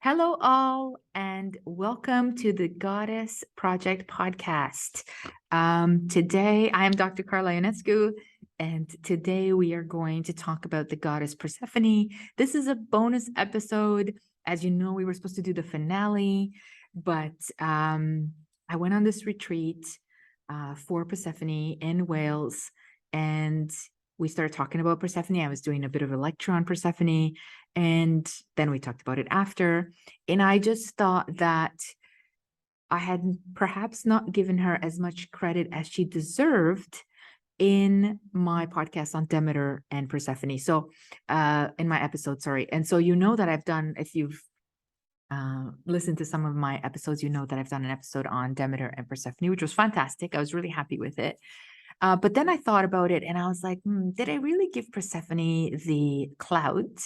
Hello, all, and welcome to the Goddess Project podcast. Today, I am Dr. Carla Ionescu, and today we are going to talk about the goddess Persephone. This is a bonus episode. As you know, we were supposed to do the finale, but I went on this retreat for Persephone in Wales, and we started talking about Persephone. I was doing a bit of a lecture on Persephone, and then we talked about it after. And I just thought that I had perhaps not given her as much credit as she deserved in my podcast on Demeter and Persephone. So, in my episode, sorry. And so, you know that I've done, if you've listened to some of my episodes, you know that I've done an episode on Demeter and Persephone, which was fantastic. I was really happy with it. But then I thought about it and I was like, did I really give Persephone the clout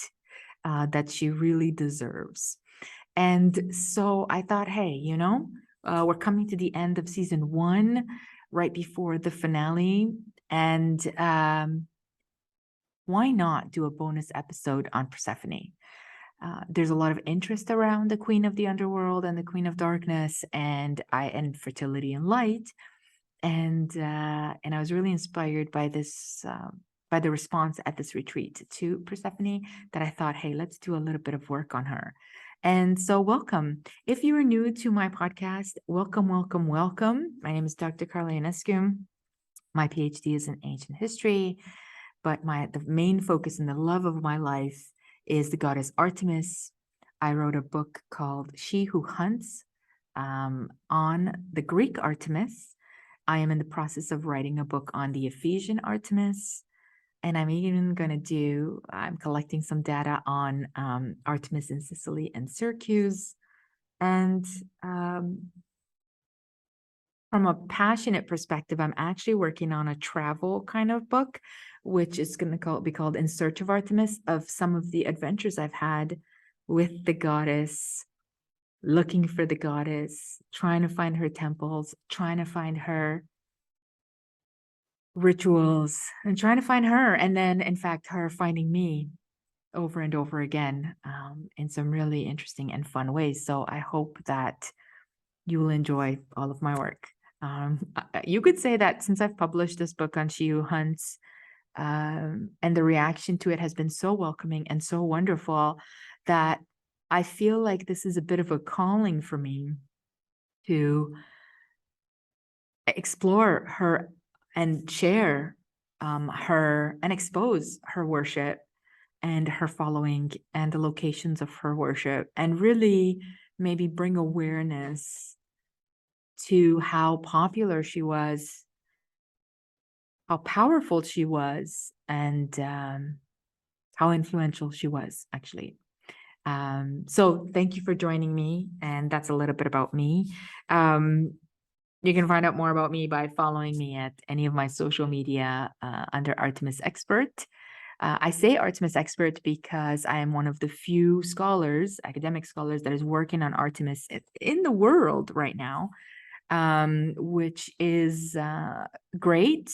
that she really deserves? And so I thought, hey, we're coming to the end of season 1, right before the finale. And why not do a bonus episode on Persephone? There's a lot of interest around the Queen of the Underworld and the Queen of Darkness and fertility and light. And I was really inspired by this, by the response at this retreat to Persephone, that I thought, hey, let's do a little bit of work on her. And so welcome. If you are new to my podcast, welcome, welcome, welcome. My name is Dr. Carla Ionescu. My PhD is in ancient history, but the main focus and the love of my life is the goddess Artemis. I wrote a book called She Who Hunts on the Greek Artemis. I am in the process of writing a book on the Ephesian Artemis, and I'm collecting some data on Artemis in Sicily and Syracuse. And from a passionate perspective, I'm actually working on a travel kind of book, which is going to be called In Search of Artemis, of some of the adventures I've had with the goddess, looking for the goddess, trying to find her temples, trying to find her rituals, and trying to find her. And then, in fact, her finding me over and over again in some really interesting and fun ways. So I hope that you will enjoy all of my work. You could say that since I've published this book on She Who Hunts, and the reaction to it has been so welcoming and so wonderful, that I feel like this is a bit of a calling for me to explore her and share her and expose her worship and her following and the locations of her worship, and really maybe bring awareness to how popular she was, how powerful she was, and how influential she was, actually. So thank you for joining me, and that's a little bit about me. You can find out more about me by following me at any of my social media under Artemis Expert. I say Artemis Expert because I am one of the few scholars, academic scholars, that is working on Artemis in the world right now, which is great,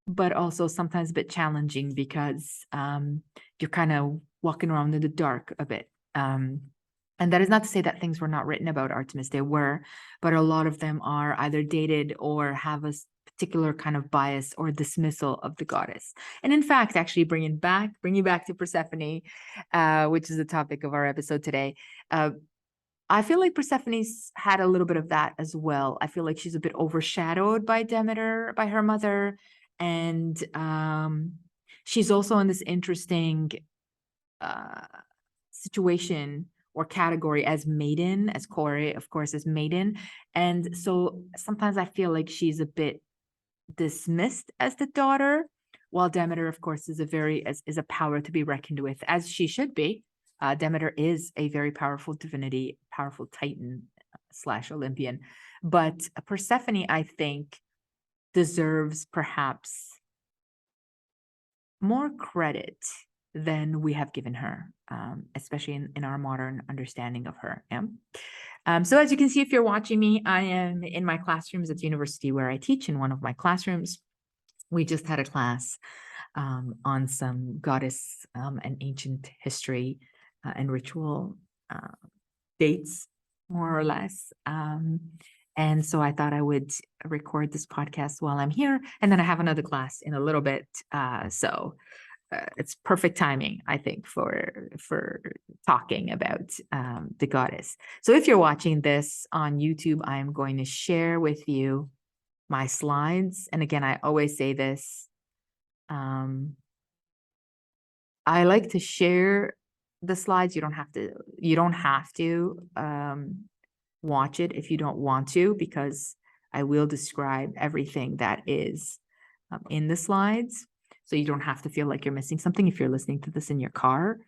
but also sometimes a bit challenging because you're kind of walking around in the dark a bit. And that is not to say that things were not written about Artemis. They were, but a lot of them are either dated or have a particular kind of bias or dismissal of the goddess. And in fact, actually bring you back to Persephone, which is the topic of our episode today. I feel like Persephone's had a little bit of that as well. I feel like she's a bit overshadowed by Demeter, by her mother. And she's also in this interesting situation or category as Maiden, as Corey, of course, as Maiden. And so sometimes I feel like she's a bit dismissed as the daughter, while Demeter, of course, is a power to be reckoned with, as she should be. Demeter is a very powerful divinity, powerful Titan / Olympian. But Persephone, I think, deserves perhaps more credit than we have given her, especially in our modern understanding of her. Yeah. So as you can see, if you're watching me, I am in my classrooms at the university where I teach. In one of my classrooms, we just had a class on some goddess and ancient history and ritual dates, more or less. And so I thought I would record this podcast while I'm here. And then I have another class in a little bit. So it's perfect timing, I think, for talking about the goddess. So if you're watching this on YouTube, I'm going to share with you my slides. And again, I always say this. I like to share the slides. You don't have to watch it if you don't want to, because I will describe everything that is in the slides. So you don't have to feel like you're missing something if you're listening to this in your car,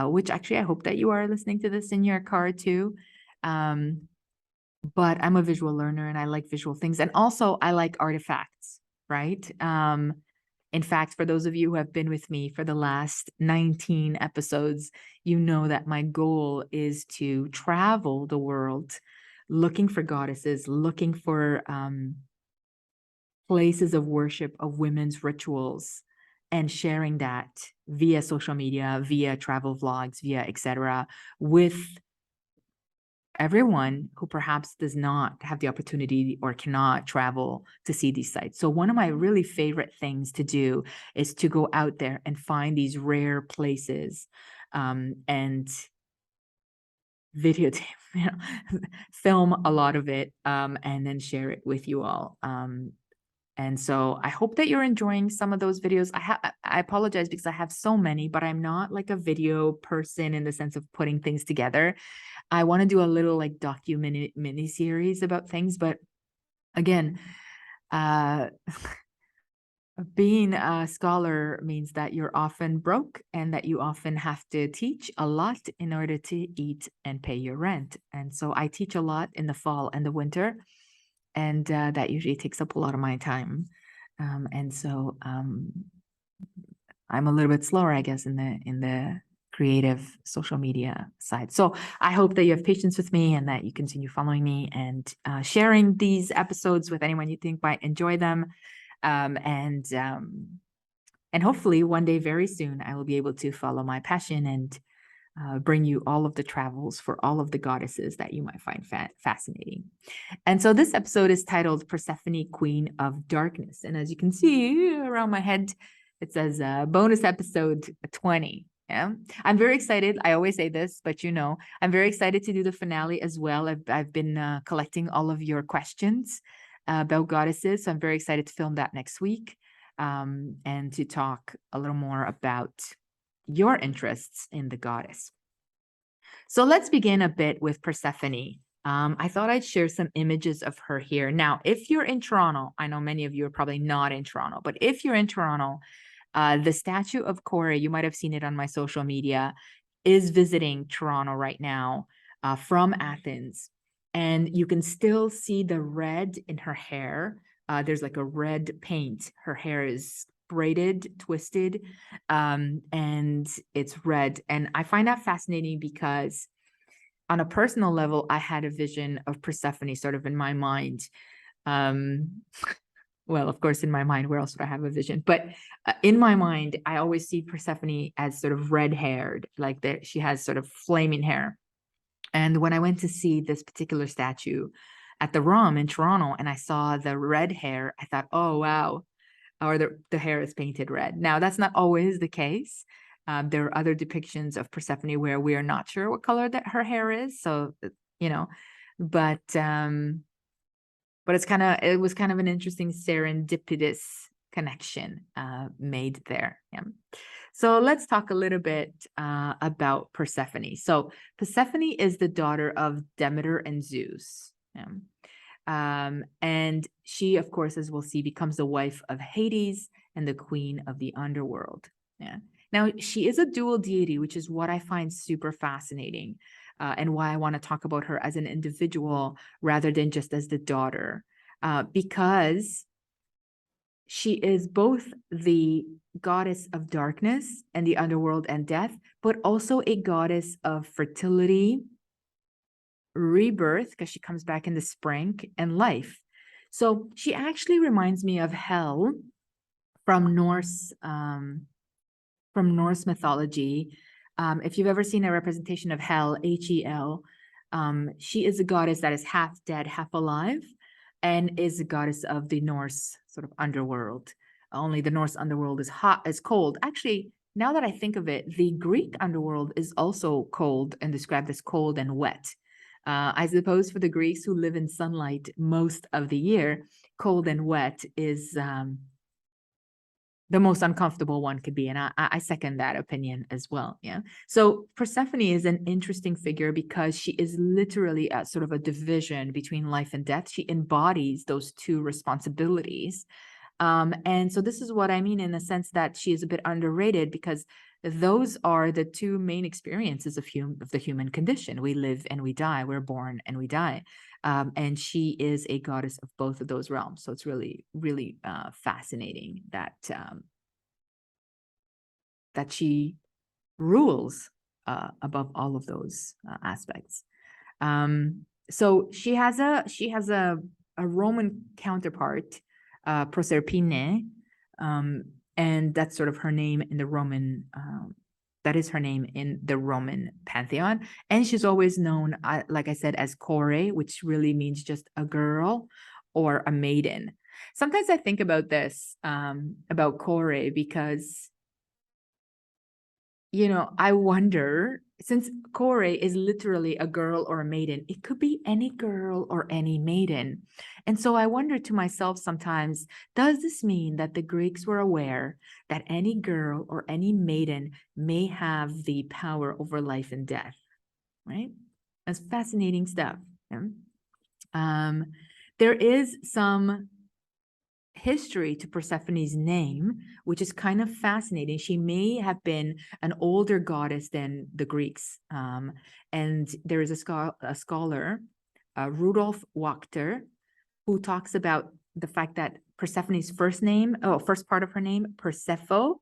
which actually I hope that you are listening to this in your car too. But I'm a visual learner and I like visual things. And also I like artifacts, right? In fact, for those of you who have been with me for the last 19 episodes, you know that my goal is to travel the world looking for goddesses, looking for places of worship of women's rituals, and sharing that via social media, via travel vlogs, via etc., with everyone who perhaps does not have the opportunity or cannot travel to see these sites. So one of my really favorite things to do is to go out there and find these rare places and videotape, film a lot of it, and then share it with you all. And so I hope that you're enjoying some of those videos. I apologize because I have so many, but I'm not like a video person in the sense of putting things together. I want to do a little like mini series about things, but again, being a scholar means that you're often broke and that you often have to teach a lot in order to eat and pay your rent. And so I teach a lot in the fall and the winter, and that usually takes up a lot of my time. And so I'm a little bit slower, I guess, in the creative social media side. So I hope that you have patience with me and that you continue following me and sharing these episodes with anyone you think might enjoy them. And hopefully one day very soon, I will be able to follow my passion and bring you all of the travels for all of the goddesses that you might find fascinating. And so this episode is titled Persephone, Queen of Darkness. And as you can see around my head, it says bonus episode 20. Yeah, I'm very excited. I always say this, but I'm very excited to do the finale as well. I've been collecting all of your questions about goddesses. So I'm very excited to film that next week and to talk a little more about your interests in the goddess. So let's begin a bit with Persephone. I thought I'd share some images of her here. Now, if you're in Toronto, I know many of you are probably not in Toronto, but if you're in Toronto, the statue of Kore, you might have seen it on my social media, is visiting Toronto right now from Athens. And you can still see the red in her hair. There's like a red paint. Her hair is braided, twisted, and it's red. And I find that fascinating because on a personal level, I had a vision of Persephone sort of in my mind. Well, of course, in my mind, where else would I have a vision? But in my mind, I always see Persephone as sort of red-haired, like that she has sort of flaming hair. And when I went to see this particular statue at the ROM in Toronto, and I saw the red hair, I thought, oh, wow, or the hair is painted red. Now, that's not always the case. There are other depictions of Persephone where we are not sure what color that her hair is. So, but it was kind of an interesting serendipitous connection made there. Yeah. So let's talk a little bit about Persephone. So Persephone is the daughter of Demeter and Zeus. Yeah. And she, of course, as we'll see, becomes the wife of Hades and the queen of the underworld. Yeah. Now, she is a dual deity, which is what I find super fascinating and why I want to talk about her as an individual rather than just as the daughter, because she is both the goddess of darkness and the underworld and death, but also a goddess of fertility, rebirth, because she comes back in the spring, and life. So she actually reminds me of Hel from Norse mythology. If you've ever seen a representation of Hel, Hel, She is a goddess that is half dead, half alive, and is a goddess of the Norse sort of underworld. Only the Norse underworld is hot, is cold. Actually, now that I think of it, the Greek underworld is also cold and described as cold and wet. I suppose for the Greeks who live in sunlight most of the year, cold and wet is the most uncomfortable one could be. And I second that opinion as well. Yeah. So Persephone is an interesting figure because she is literally a sort of a division between life and death. She embodies those two responsibilities. And so this is what I mean in the sense that she is a bit underrated, because those are the two main experiences of the human condition. We live and we die. We're born and we die. And she is a goddess of both of those realms. So it's really, really fascinating that that she rules above all of those aspects. So she has a Roman counterpart, Proserpina, and that's sort of her name in the Roman. That is her name in the Roman pantheon. And she's always known, like I said, as Kore, which really means just a girl or a maiden. Sometimes I think about this, about Kore, because, I wonder, since Kore is literally a girl or a maiden, it could be any girl or any maiden. And so I wonder to myself sometimes, does this mean that the Greeks were aware that any girl or any maiden may have the power over life and death, right? That's fascinating stuff. Yeah? There is some history to Persephone's name, which is kind of fascinating. She may have been an older goddess than the Greeks. And there is a scholar, Rudolf Wachter, who talks about the fact that Persephone's first part of her name, Persephone,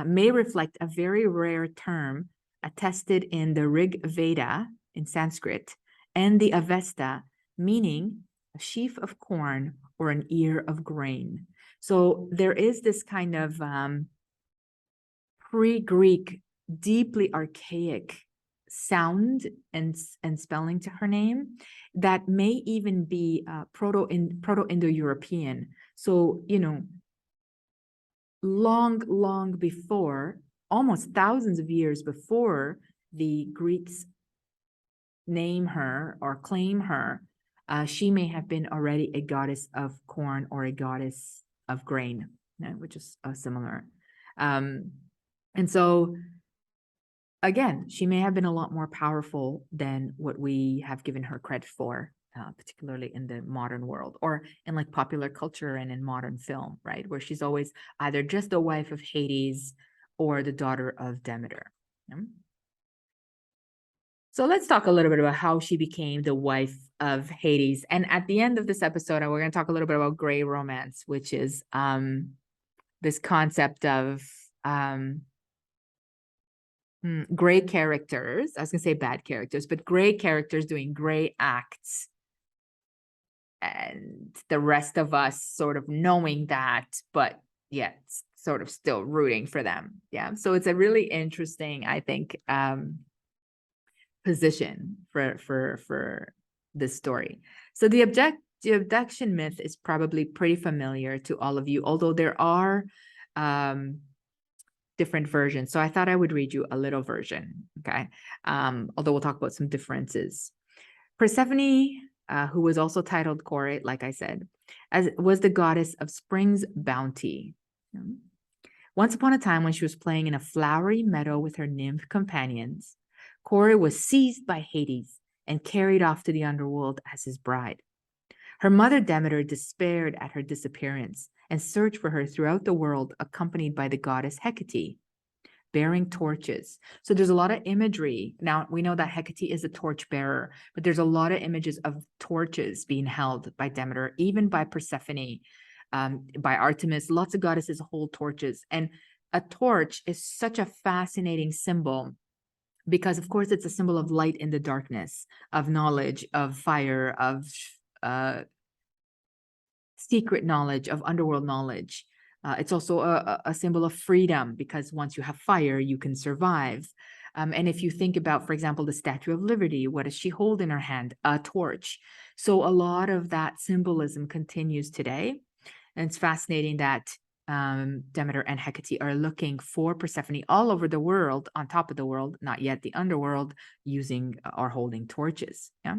may reflect a very rare term attested in the Rig Veda in Sanskrit and the Avesta, meaning a sheaf of corn or an ear of grain. So there is this kind of pre-Greek, deeply archaic sound and spelling to her name that may even be Proto-Indo-European. So, long before, almost thousands of years before the Greeks name her or claim her, she may have been already a goddess of corn or a goddess of grain, which is similar. And so, again, she may have been a lot more powerful than what we have given her credit for, particularly in the modern world or in like popular culture and in modern film, right? Where she's always either just the wife of Hades or the daughter of Demeter. So let's talk a little bit about how she became the wife of Hades. And at the end of this episode, we're going to talk a little bit about gray romance, which is this concept of gray characters. I was going to say bad characters, but gray characters doing gray acts. And the rest of us sort of knowing that, but yet sort of still rooting for them. Yeah. So it's a really interesting, I think, position for this story. So the abduction myth is probably pretty familiar to all of you, although there are different versions. So I thought I would read you a little version, okay? Although we'll talk about some differences. Persephone, who was also titled Kore, like I said, was the goddess of spring's bounty. Once upon a time, when she was playing in a flowery meadow with her nymph companions, Kore was seized by Hades and carried off to the underworld as his bride. Her mother Demeter despaired at her disappearance and searched for her throughout the world, accompanied by the goddess Hecate, bearing torches. So there's a lot of imagery. Now, we know that Hecate is a torchbearer, but there's a lot of images of torches being held by Demeter, even by Persephone, by Artemis. Lots of goddesses hold torches. And a torch is such a fascinating symbol because, of course, it's a symbol of light in the darkness, of knowledge, of fire, of secret knowledge, of underworld knowledge. It's also a symbol of freedom because once you have fire, you can survive. And if you think about, for example, the Statue of Liberty, what does she hold in her hand? A torch. So a lot of that symbolism continues today. And it's fascinating that Demeter and Hecate are looking for Persephone all over the world, on top of the world, not yet the underworld, using or holding torches. Yeah.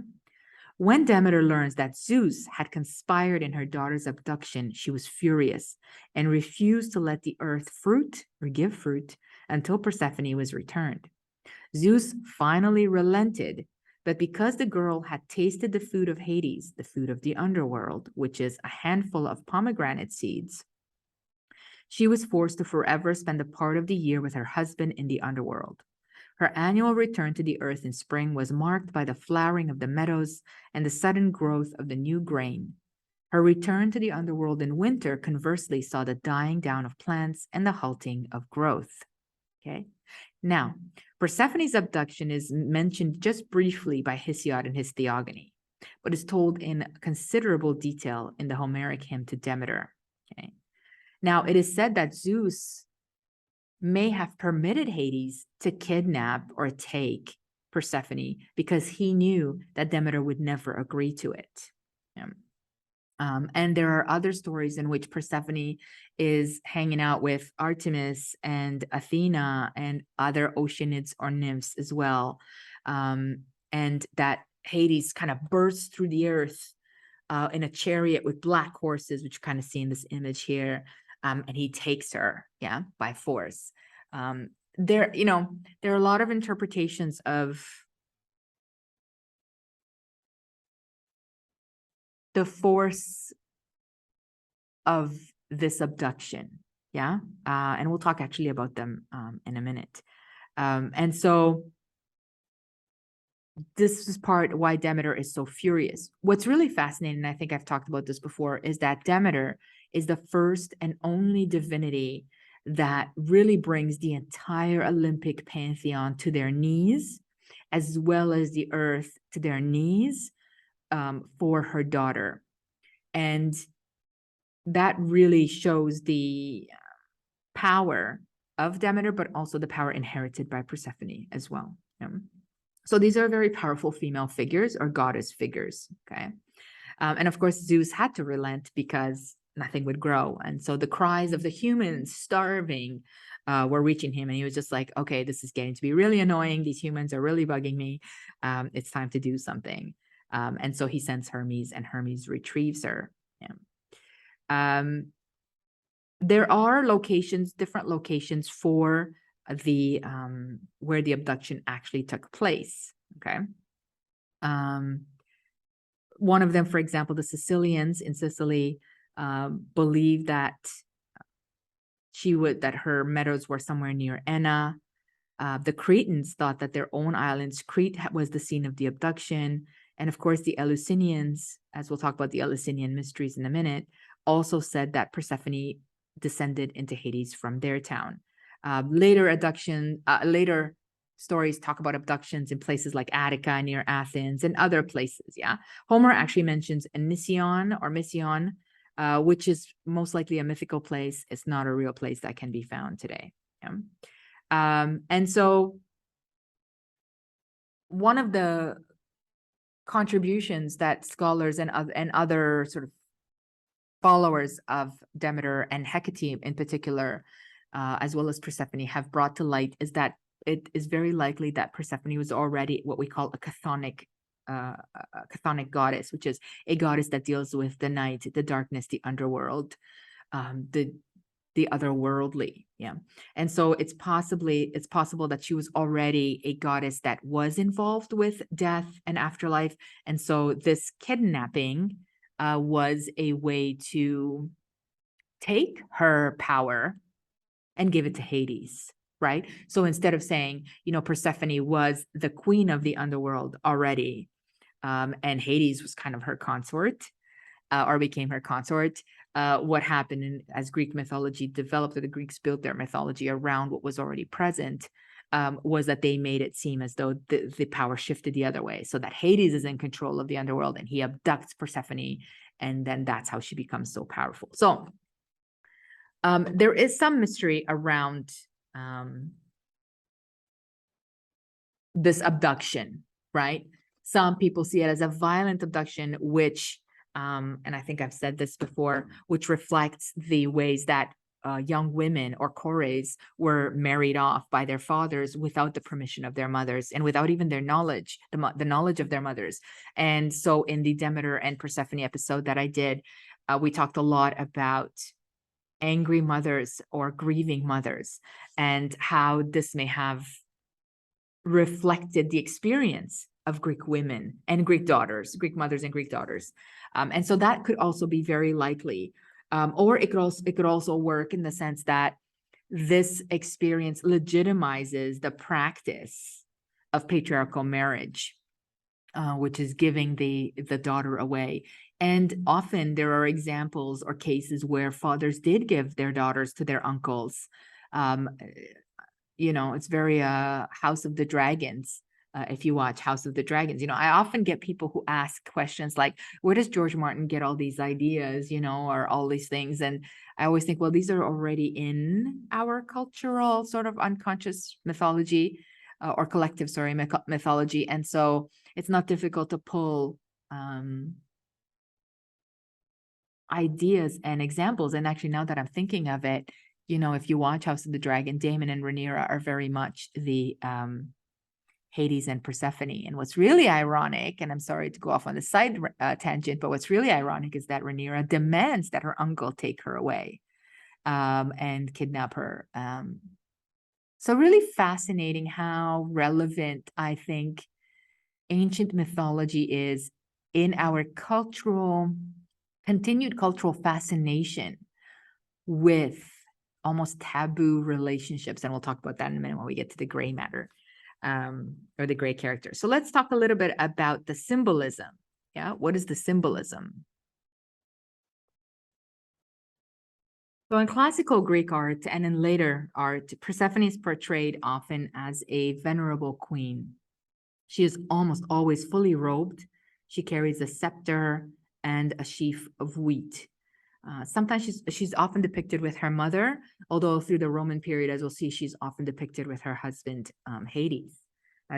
When Demeter learns that Zeus had conspired in her daughter's abduction, she was furious and refused to let the earth fruit or give fruit until Persephone was returned. Zeus finally relented, but because the girl had tasted the food of Hades, the food of the underworld, which is a handful of pomegranate seeds, she was forced to forever spend a part of the year with her husband in the underworld. Her annual return to the earth in spring was marked by the flowering of the meadows and the sudden growth of the new grain. Her return to the underworld in winter, conversely, saw the dying down of plants and the halting of growth. Okay. Now, Persephone's abduction is mentioned just briefly by Hesiod in his Theogony, but is told in considerable detail in the Homeric hymn to Demeter. Okay. Now, it is said that Zeus may have permitted Hades to kidnap or take Persephone because he knew that Demeter would never agree to it. Yeah. And there are other stories in which Persephone is hanging out with Artemis and Athena and other oceanids or nymphs as well. And that Hades kind of bursts through the earth in a chariot with black horses, which you kind of see in this image here. And he takes her, yeah, by force. There are a lot of interpretations of the force of this abduction, yeah, and we'll talk actually about them in a minute. And so this is part why Demeter is so furious. What's really fascinating, and I think I've talked about this before, is that Demeter is the first and only divinity that really brings the entire Olympic pantheon to their knees, as well as the earth to their knees for her daughter. And that really shows the power of Demeter, but also the power inherited by Persephone as well. So these are very powerful female figures or goddess figures, okay? And of course, Zeus had to relent because nothing would grow. And so the cries of the humans starving were reaching him. And he was just like, okay, this is getting to be really annoying. These humans are really bugging me. It's time to do something. And so he sends Hermes, and Hermes retrieves her. Yeah. There are locations, different locations for the where the abduction actually took place. Okay. One of them, for example, the Sicilians in Sicily believed that that her meadows were somewhere near Enna. The Cretans thought that their own islands, Crete, was the scene of the abduction. And of course, the Eleusinians, as we'll talk about the Eleusinian mysteries in a minute, also said that Persephone descended into Hades from their town. Later stories talk about abductions in places like Attica near Athens and other places. Yeah, Homer actually mentions Anision or Mission, which is most likely a mythical place. It's not a real place that can be found today. Yeah. And so one of the contributions that scholars and other sort of followers of Demeter and Hecate in particular, as well as Persephone, have brought to light is that it is very likely that Persephone was already what we call a chthonic goddess, which is a goddess that deals with the night, the darkness, the underworld, the otherworldly. Yeah. And so it's possible that she was already a goddess that was involved with death and afterlife. And so this kidnapping was a way to take her power and give it to Hades, right? So instead of saying, Persephone was the queen of the underworld already, and Hades was kind of her consort, or became her consort, what happened as Greek mythology developed, or the Greeks built their mythology around what was already present, was that they made it seem as though the power shifted the other way, so that Hades is in control of the underworld and he abducts Persephone, and then that's how she becomes so powerful. So there is some mystery around this abduction, right? Some people see it as a violent abduction, which, and I think I've said this before, which reflects the ways that young women or chores were married off by their fathers without the permission of their mothers and without even their knowledge, the knowledge of their mothers. And so in the Demeter and Persephone episode that I did, we talked a lot about angry mothers or grieving mothers and how this may have reflected the experience of Greek women and Greek daughters, Greek mothers and Greek daughters. And so that could also be very likely. Or it could also work in the sense that this experience legitimizes the practice of patriarchal marriage, which is giving the daughter away. And often there are examples or cases where fathers did give their daughters to their uncles. It's very House of the Dragons. If you watch House of the Dragons, I often get people who ask questions like, where does George Martin get all these ideas, or all these things? And I always think, well, these are already in our cultural sort of unconscious mythology or collective, mythology. And so it's not difficult to pull ideas and examples. And actually, now that I'm thinking of it, if you watch House of the Dragon, Damon and Rhaenyra are very much the Hades and Persephone. And what's really ironic, and I'm sorry to go off on the side tangent, but what's really ironic is that Rhaenyra demands that her uncle take her away and kidnap her. So really fascinating how relevant I think ancient mythology is in our continued cultural fascination with almost taboo relationships. And we'll talk about that in a minute when we get to the gray matter. Or the gray character. So let's talk a little bit about the symbolism. Yeah, what is the symbolism? So in classical Greek art and in later art, Persephone is portrayed often as a venerable queen. She is almost always fully robed. She carries a scepter and a sheaf of wheat. Sometimes she's often depicted with her mother, although through the Roman period, as we'll see, she's often depicted with her husband, Hades.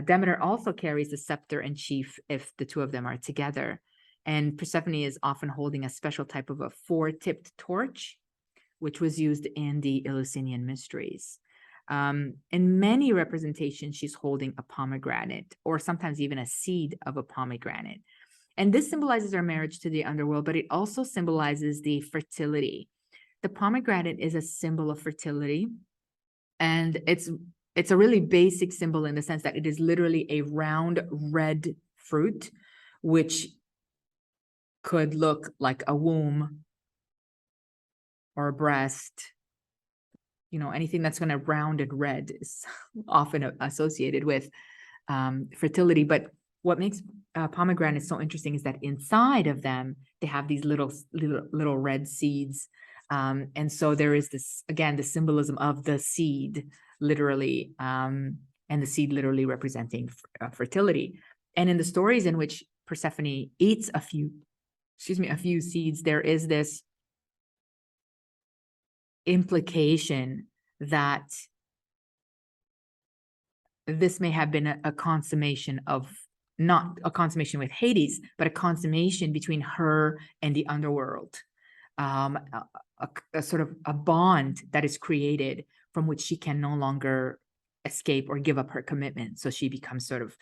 Demeter also carries a scepter and sheaf if the two of them are together. And Persephone is often holding a special type of a four-tipped torch, which was used in the Eleusinian mysteries. In many representations, she's holding a pomegranate, or sometimes even a seed of a pomegranate. And this symbolizes her marriage to the underworld, but it also symbolizes the fertility. The pomegranate is a symbol of fertility, and it's a really basic symbol in the sense that it is literally a round red fruit, which could look like a womb or a breast. Anything that's going to rounded red is often associated with fertility. But what makes pomegranates so interesting is that inside of them, they have these little red seeds. And so there is this, again, the symbolism of the seed, literally, and the seed literally representing fertility. And in the stories in which Persephone eats a few seeds, there is this implication that this may have been a consummation of, not a consummation with Hades, but a consummation between her and the underworld, a sort of a bond that is created from which she can no longer escape or give up her commitment. So she becomes sort of,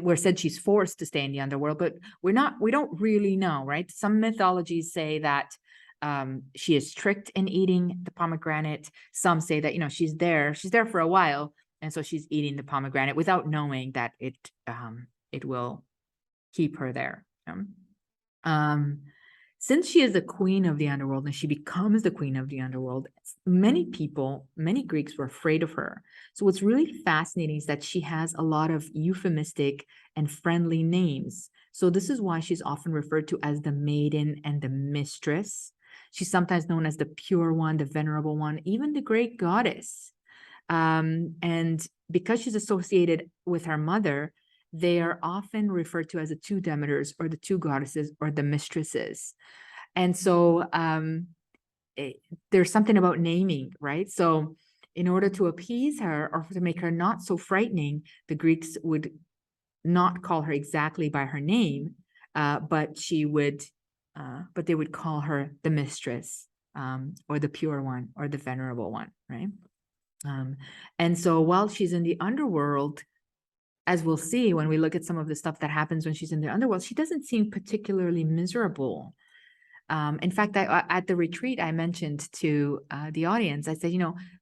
we're said she's forced to stay in the underworld, but we don't really know, right? Some mythologies say that she is tricked in eating the pomegranate. Some say that, she's there for a while, and so she's eating the pomegranate without knowing that it will keep her there. Since she is the queen of the underworld and she becomes the queen of the underworld, many Greeks were afraid of her. So what's really fascinating is that she has a lot of euphemistic and friendly names. So this is why she's often referred to as the Maiden and the Mistress. She's sometimes known as the Pure One, the Venerable One, even the Great Goddess. And because she's associated with her mother, they are often referred to as the two Demeters or the two goddesses or the mistresses. And so there's something about naming, right? So in order to appease her or to make her not so frightening, the Greeks would not call her exactly by her name, but they would call her the mistress, or the pure one, or the venerable one, right? And so while she's in the underworld, as we'll see when we look at some of the stuff that happens when she's in the underworld, she doesn't seem particularly miserable. In fact, at the retreat, I mentioned to the audience, I said,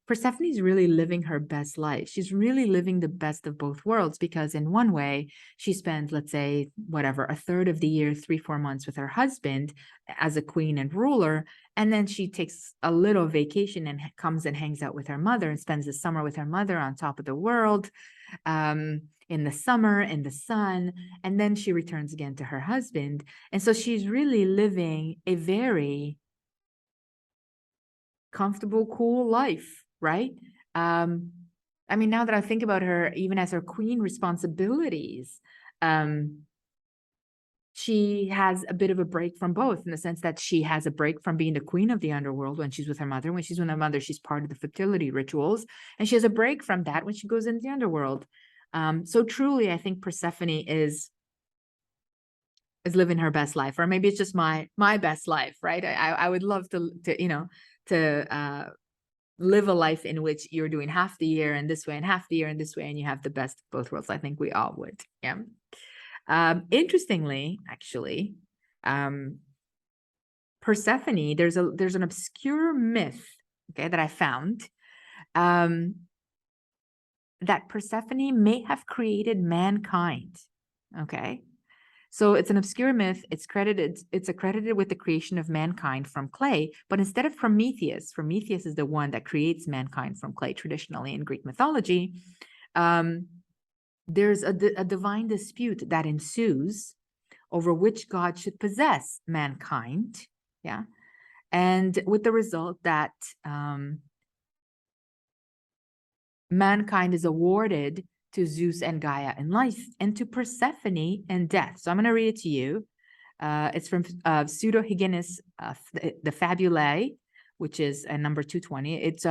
Persephone is really living her best life. She's really living the best of both worlds, because in one way, she spends, let's say, whatever, a third of the year, 3-4 months with her husband as a queen and ruler. And then she takes a little vacation and comes and hangs out with her mother and spends the summer with her mother on top of the world. In the summer, in the sun, and then she returns again to her husband. And so she's really living a very comfortable, cool life, right? I mean, now that I think about her, even as her queen responsibilities, she has a bit of a break from both, in the sense that she has a break from being the queen of the underworld when she's with her mother. When she's with her mother, she's part of the fertility rituals, and she has a break from that when she goes into the underworld. So truly, I think Persephone is living her best life, or maybe it's just my best life, right? I would love to live a life in which you're doing half the year in this way and half the year in this way, and you have the best of both worlds. I think we all would. Yeah. Interestingly, actually, Persephone, there's an obscure myth, okay, that I found, that Persephone may have created mankind. Okay. So it's an obscure myth. It's accredited with the creation of mankind from clay, but instead of Prometheus is the one that creates mankind from clay traditionally in Greek mythology. There's a divine dispute that ensues over which god should possess mankind. Yeah. And with the result that mankind is awarded to Zeus and Gaia in life, and to Persephone in death. So I'm going to read it to you. It's from Pseudo-Hyginus, the Fabulae, which is number 220. It's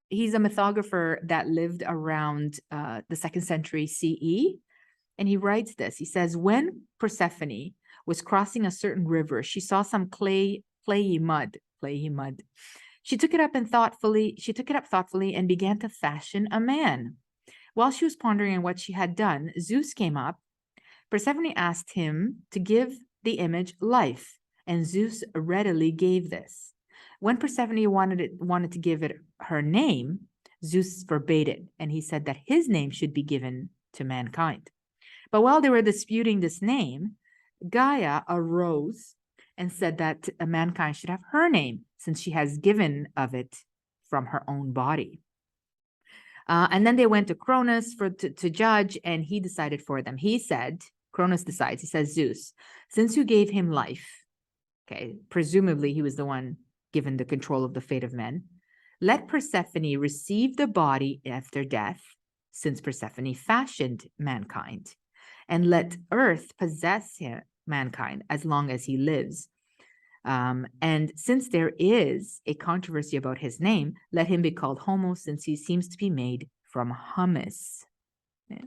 he's a mythographer that lived around the 2nd century CE, and he writes this. He says, when Persephone was crossing a certain river, she saw some clayey mud. She took it up thoughtfully and began to fashion a man. While she was pondering on what she had done, Zeus came up. Persephone asked him to give the image life, and Zeus readily gave this. When Persephone wanted to give it her name, Zeus forbade it, and he said that his name should be given to mankind. But while they were disputing this name, Gaia arose and said that mankind should have her name, since she has given of it from her own body. And then they went to Cronus to judge, and he decided for them. He said, Cronus decides, he says, Zeus, since you gave him life, okay, presumably he was the one given the control of the fate of men, let Persephone receive the body after death, since Persephone fashioned mankind, and let earth possess mankind as long as he lives. And since there is a controversy about his name, let him be called Homo, since he seems to be made from humus. Yeah.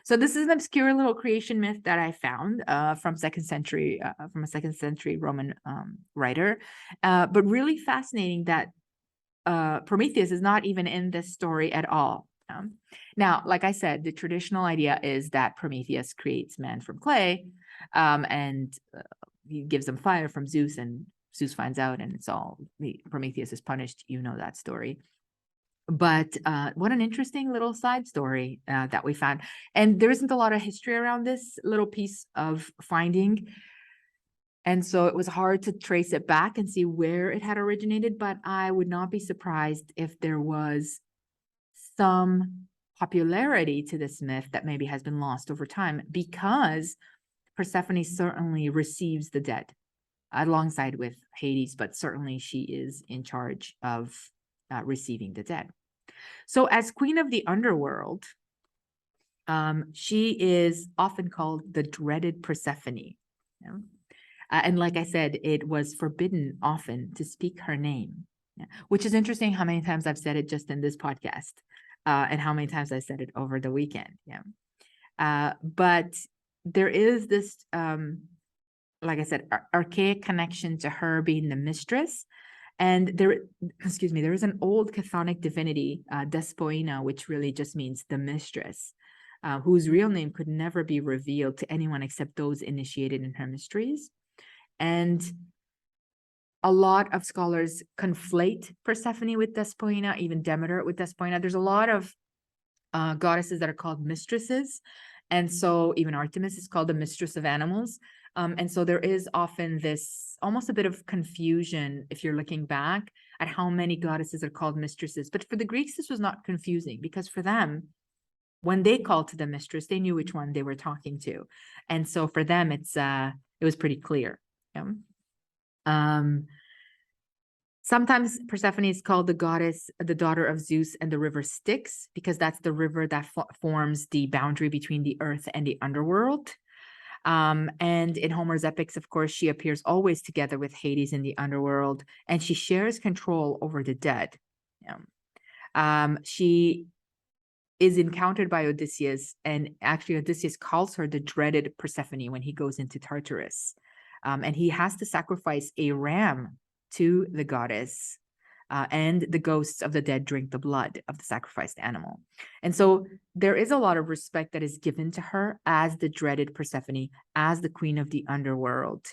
So this is an obscure little creation myth that I found from a 2nd century Roman writer, but really fascinating that Prometheus is not even in this story at all. Now, like I said, the traditional idea is that Prometheus creates man from clay, and he gives them fire from Zeus, and Zeus finds out, and Prometheus is punished. You know that story. But what an interesting little side story that we found. And there isn't a lot of history around this little piece of finding. And so it was hard to trace it back and see where it had originated, but I would not be surprised if there was some popularity to this myth that maybe has been lost over time, because Persephone certainly receives the dead alongside with Hades, but certainly she is in charge of receiving the dead. So as queen of the underworld, she is often called the dreaded Persephone. And like I said, it was forbidden often to speak her name. Yeah. Which is interesting how many times I've said it just in this podcast, and how many times I said it over the weekend. Yeah. But there is this, like I said, archaic connection to her being the mistress. And there, excuse me, there is an old chthonic divinity, Despoina, which really just means the mistress, whose real name could never be revealed to anyone except those initiated in her mysteries. And a lot of scholars conflate Persephone with Despoina, even Demeter with Despoina. There's a lot of goddesses that are called mistresses. And so even Artemis is called the mistress of animals. And so there is often this almost a bit of confusion if you're looking back at how many goddesses are called mistresses. But for the Greeks, this was not confusing, because for them, when they called to the mistress, they knew which one they were talking to. And so for them, it was pretty clear. Yeah. Sometimes Persephone is called the goddess, the daughter of Zeus and the river Styx, because that's the river that forms the boundary between the earth and the underworld. And in Homer's epics, of course, she appears always together with Hades in the underworld, and she shares control over the dead. Yeah. She is encountered by Odysseus, and actually Odysseus calls her the dreaded Persephone when he goes into Tartarus. And he has to sacrifice a ram to the goddess, and the ghosts of the dead drink the blood of the sacrificed animal. And so there is a lot of respect that is given to her as the dreaded Persephone, as the queen of the underworld.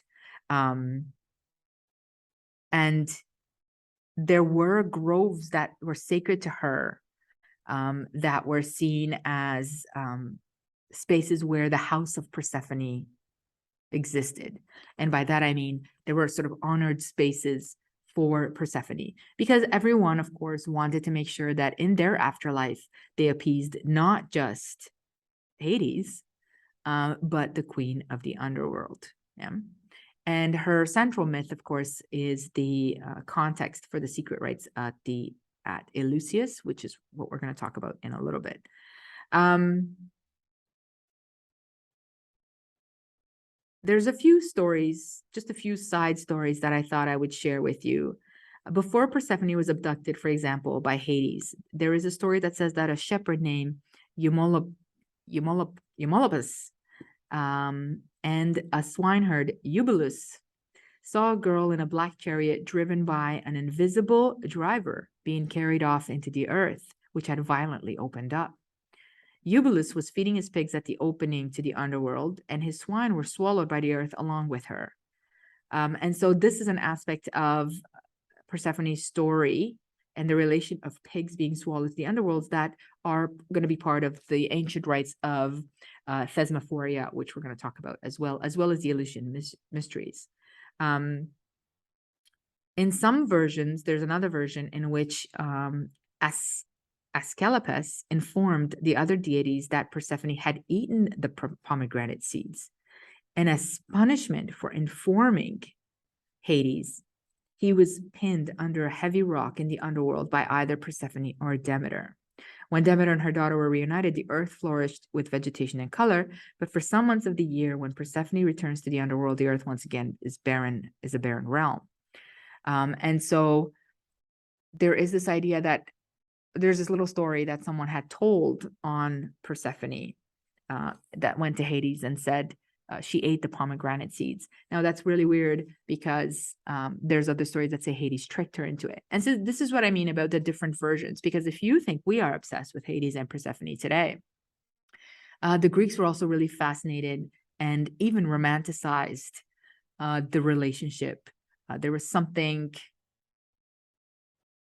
And there were groves that were sacred to her, that were seen as spaces where the house of Persephone existed. And by that, I mean, there were sort of honored spaces for Persephone, because everyone, of course, wanted to make sure that in their afterlife, they appeased not just Hades, but the queen of the underworld. Yeah. And her central myth, of course, is the context for the secret rites at Eleusis, which is what we're going to talk about in a little bit. There's a few stories, just a few side stories that I thought I would share with you. Before Persephone was abducted, for example, by Hades, there is a story that says that a shepherd named Eumolpus, and a swineherd, Eubulus, saw a girl in a black chariot driven by an invisible driver being carried off into the earth, which had violently opened up. Eubulus was feeding his pigs at the opening to the underworld, and his swine were swallowed by the earth along with her. And so this is an aspect of Persephone's story and the relation of pigs being swallowed to the underworlds that are going to be part of the ancient rites of Thesmophoria, which we're going to talk about as well as the Eleusinian mysteries. In some versions, there's another version in which Asclepius informed the other deities that Persephone had eaten the pomegranate seeds. And as punishment for informing Hades, he was pinned under a heavy rock in the underworld by either Persephone or Demeter. When Demeter and her daughter were reunited, the earth flourished with vegetation and color, but for some months of the year, when Persephone returns to the underworld, the earth once again is a barren realm. And so there is this idea that there's this little story that someone had told on Persephone, that went to Hades and said she ate the pomegranate seeds. Now that's really weird, because there's other stories that say Hades tricked her into it. And so this is what I mean about the different versions, because if you think we are obsessed with Hades and Persephone today, the Greeks were also really fascinated and even romanticized the relationship. There was something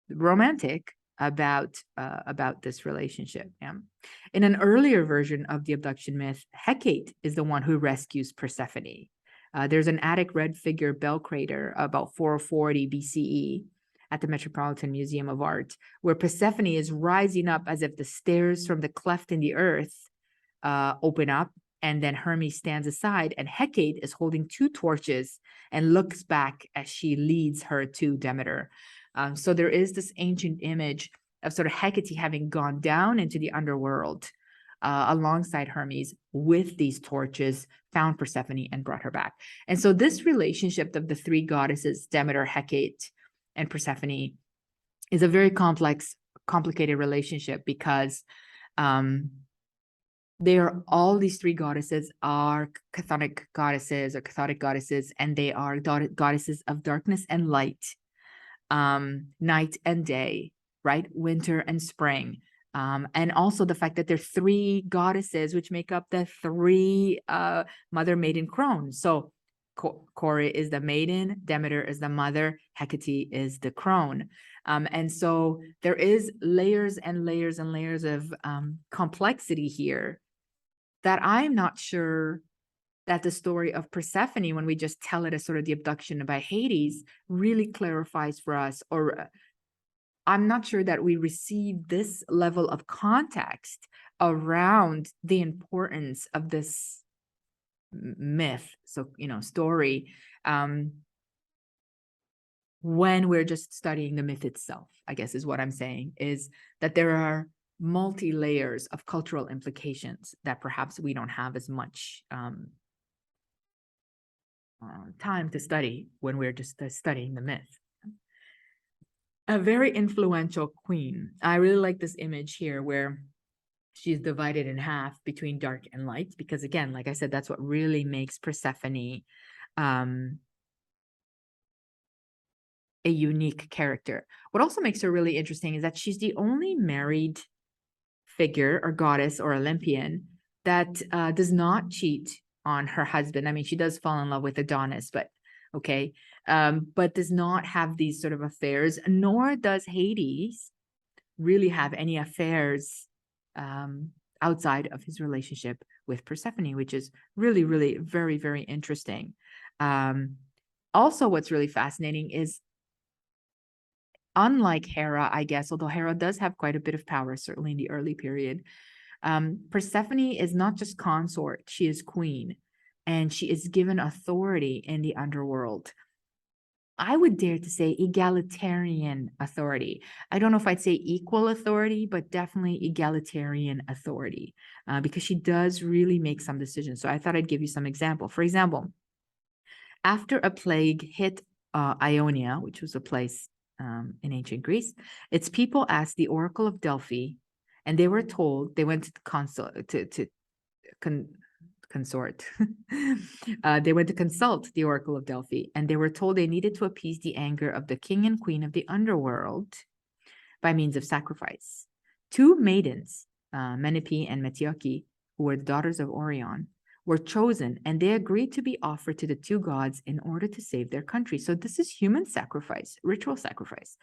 romantic about this relationship. Yeah. In an earlier version of the abduction myth, Hecate is the one who rescues Persephone. There's an Attic red figure bell crater about 440 BCE at the Metropolitan Museum of Art, where Persephone is rising up as if the stairs from the cleft in the earth open up, and then Hermes stands aside, and Hecate is holding two torches and looks back as she leads her to Demeter. So there is this ancient image of sort of Hecate having gone down into the underworld alongside Hermes with these torches, found Persephone and brought her back. And so this relationship of the three goddesses, Demeter, Hecate, and Persephone, is a very complicated relationship, because all these three goddesses are chthonic goddesses or cathodic goddesses, and they are goddesses of darkness and light, night and day, right? Winter and spring. And also the fact that there are three goddesses which make up the three mother, maiden, crone. So Kore is the maiden, Demeter is the mother, Hecate is the crone. And so there is layers and layers and layers of complexity here that I'm not sure that the story of Persephone, when we just tell it as sort of the abduction by Hades, really clarifies for us, or I'm not sure that we receive this level of context around the importance of this myth, so, story, when we're just studying the myth itself, I guess is what I'm saying, is that there are multi-layers of cultural implications that perhaps we don't have as much time to study when we're just studying the myth. A very influential queen. I really like this image here where she's divided in half between dark and light, because again, like I said, that's what really makes Persephone a unique character. What also makes her really interesting is that she's the only married figure or goddess or Olympian that does not cheat on her husband. I mean, she does fall in love with Adonis, but okay, but does not have these sort of affairs, nor does Hades really have any affairs outside of his relationship with Persephone, which is really, really very, very interesting. Also, what's really fascinating is, unlike Hera, I guess, although Hera does have quite a bit of power, certainly in the early period, Persephone is not just consort, she is queen, and she is given authority in the underworld. I would dare to say egalitarian authority. I don't know if I'd say equal authority, but definitely egalitarian authority, because she does really make some decisions. So I thought I'd give you some example. For example, after a plague hit Ionia, which was a place in ancient Greece, its people asked the Oracle of Delphi, and they were told, they went to consort. They went to consult the Oracle of Delphi, and they were told they needed to appease the anger of the king and queen of the underworld by means of sacrifice. Two maidens, Menippe and Metioche, who were the daughters of Orion, were chosen, and they agreed to be offered to the two gods in order to save their country. So this is human sacrifice, ritual sacrifice.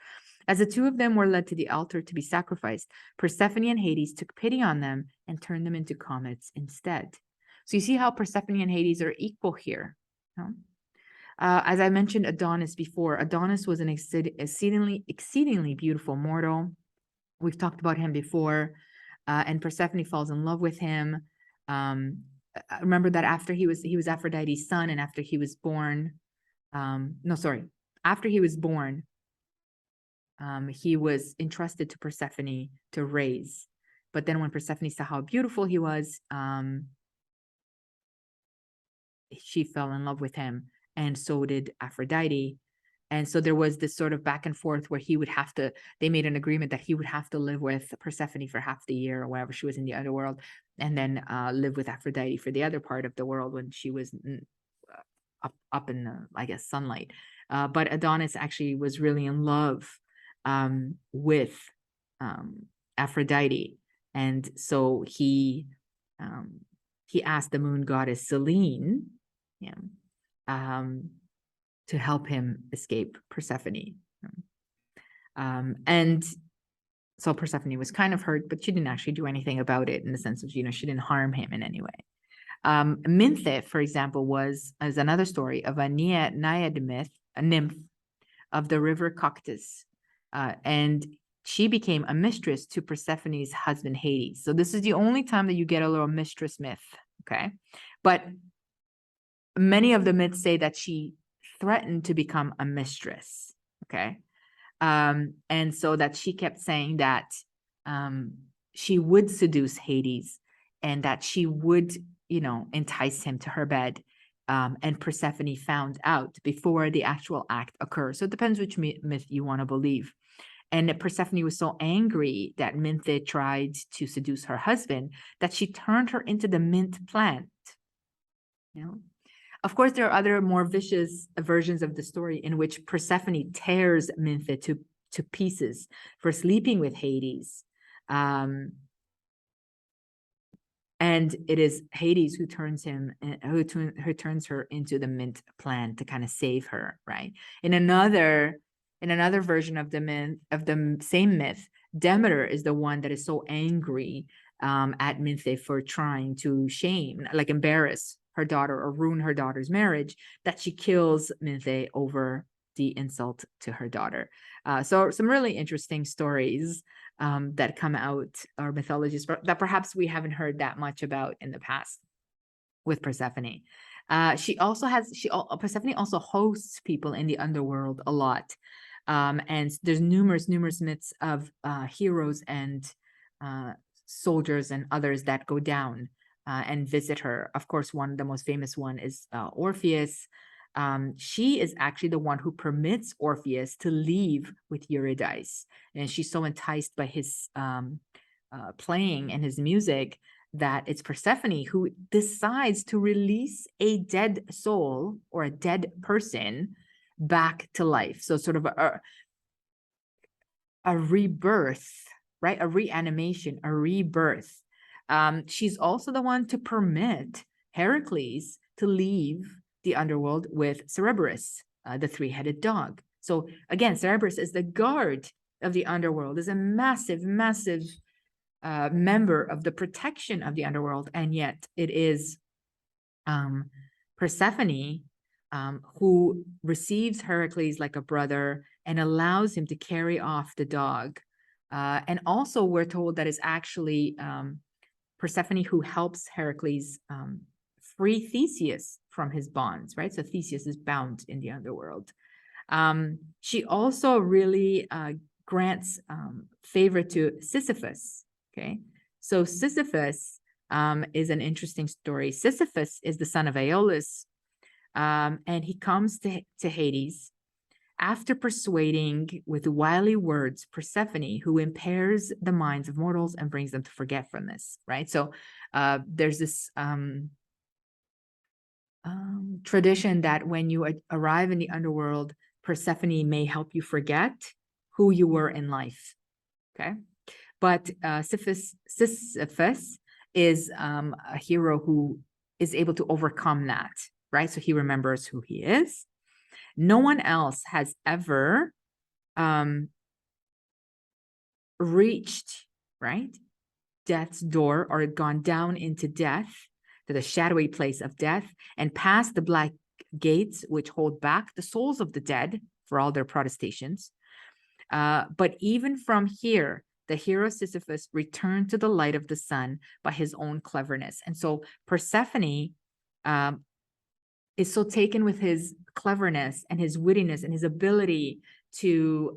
As the two of them were led to the altar to be sacrificed, Persephone and Hades took pity on them and turned them into comets instead. So you see how Persephone and Hades are equal here. As I mentioned Adonis before, Adonis was an exceedingly beautiful mortal. We've talked about him before, and Persephone falls in love with him. Remember that after he was Aphrodite's son, and after he was born, after he was born, he was entrusted to Persephone to raise. But then when Persephone saw how beautiful he was, she fell in love with him, and so did Aphrodite. And so there was this sort of back and forth where they made an agreement that he would have to live with Persephone for half the year or wherever she was in the underworld, and then live with Aphrodite for the other part of the world when she was up in the, I guess, sunlight. But Adonis actually was really in love with Aphrodite. And so he asked the moon goddess Selene, to help him escape Persephone. And so Persephone was kind of hurt, but she didn't actually do anything about it, in the sense of, she didn't harm him in any way. Minthe, for example, is another story of a naiad myth, a nymph of the river Coctus. And she became a mistress to Persephone's husband Hades. So this is the only time that you get a little mistress myth, okay? But many of the myths say that she threatened to become a mistress, okay? And so that she kept saying that she would seduce Hades, and that she would, entice him to her bed. And Persephone found out before the actual act occurs. So it depends which myth you want to believe. And Persephone was so angry that Minthe tried to seduce her husband that she turned her into the mint plant. You know? Of course, there are other more vicious versions of the story in which Persephone tears Minthe to pieces for sleeping with Hades. And it is Hades who turns her into the mint plant to kind of save her, right? In another version of the same myth, Demeter is the one that is so angry at Minthe for trying to embarrass her daughter or ruin her daughter's marriage, that she kills Minthe over the insult to her daughter. So some really interesting stories that come out, or mythologies that perhaps we haven't heard that much about in the past with Persephone. Persephone also hosts people in the underworld a lot. And there's numerous myths of heroes and soldiers and others that go down and visit her. Of course, one of the most famous one is Orpheus. She is actually the one who permits Orpheus to leave with Eurydice, and she's so enticed by his playing and his music that it's Persephone who decides to release a dead soul or a dead person back to life. So sort of a rebirth, right? A reanimation, a rebirth. She's also the one to permit Heracles to leave the underworld with Cerberus, the three-headed dog. So again, Cerberus is the guard of the underworld, is a massive member of the protection of the underworld, and yet it is Persephone who receives Heracles like a brother and allows him to carry off the dog. And also we're told that it's actually Persephone who helps Heracles free Theseus from his bonds, right? So Theseus is bound in the underworld. She also really grants favor to Sisyphus, okay? So Sisyphus is an interesting story. Sisyphus is the son of Aeolus, and he comes to Hades after persuading with wily words Persephone, who impairs the minds of mortals and brings them to forgetfulness, right? So there's this tradition that when you arrive in the underworld, Persephone may help you forget who you were in life, okay? But Sisyphus is a hero who is able to overcome that, right? So he remembers who he is. No one else has ever reached, right, death's door, or gone down into death, to the shadowy place of death, and past the black gates which hold back the souls of the dead for all their protestations. But even from here, the hero Sisyphus returned to the light of the sun by his own cleverness. And so Persephone is so taken with his cleverness and his wittiness and his ability to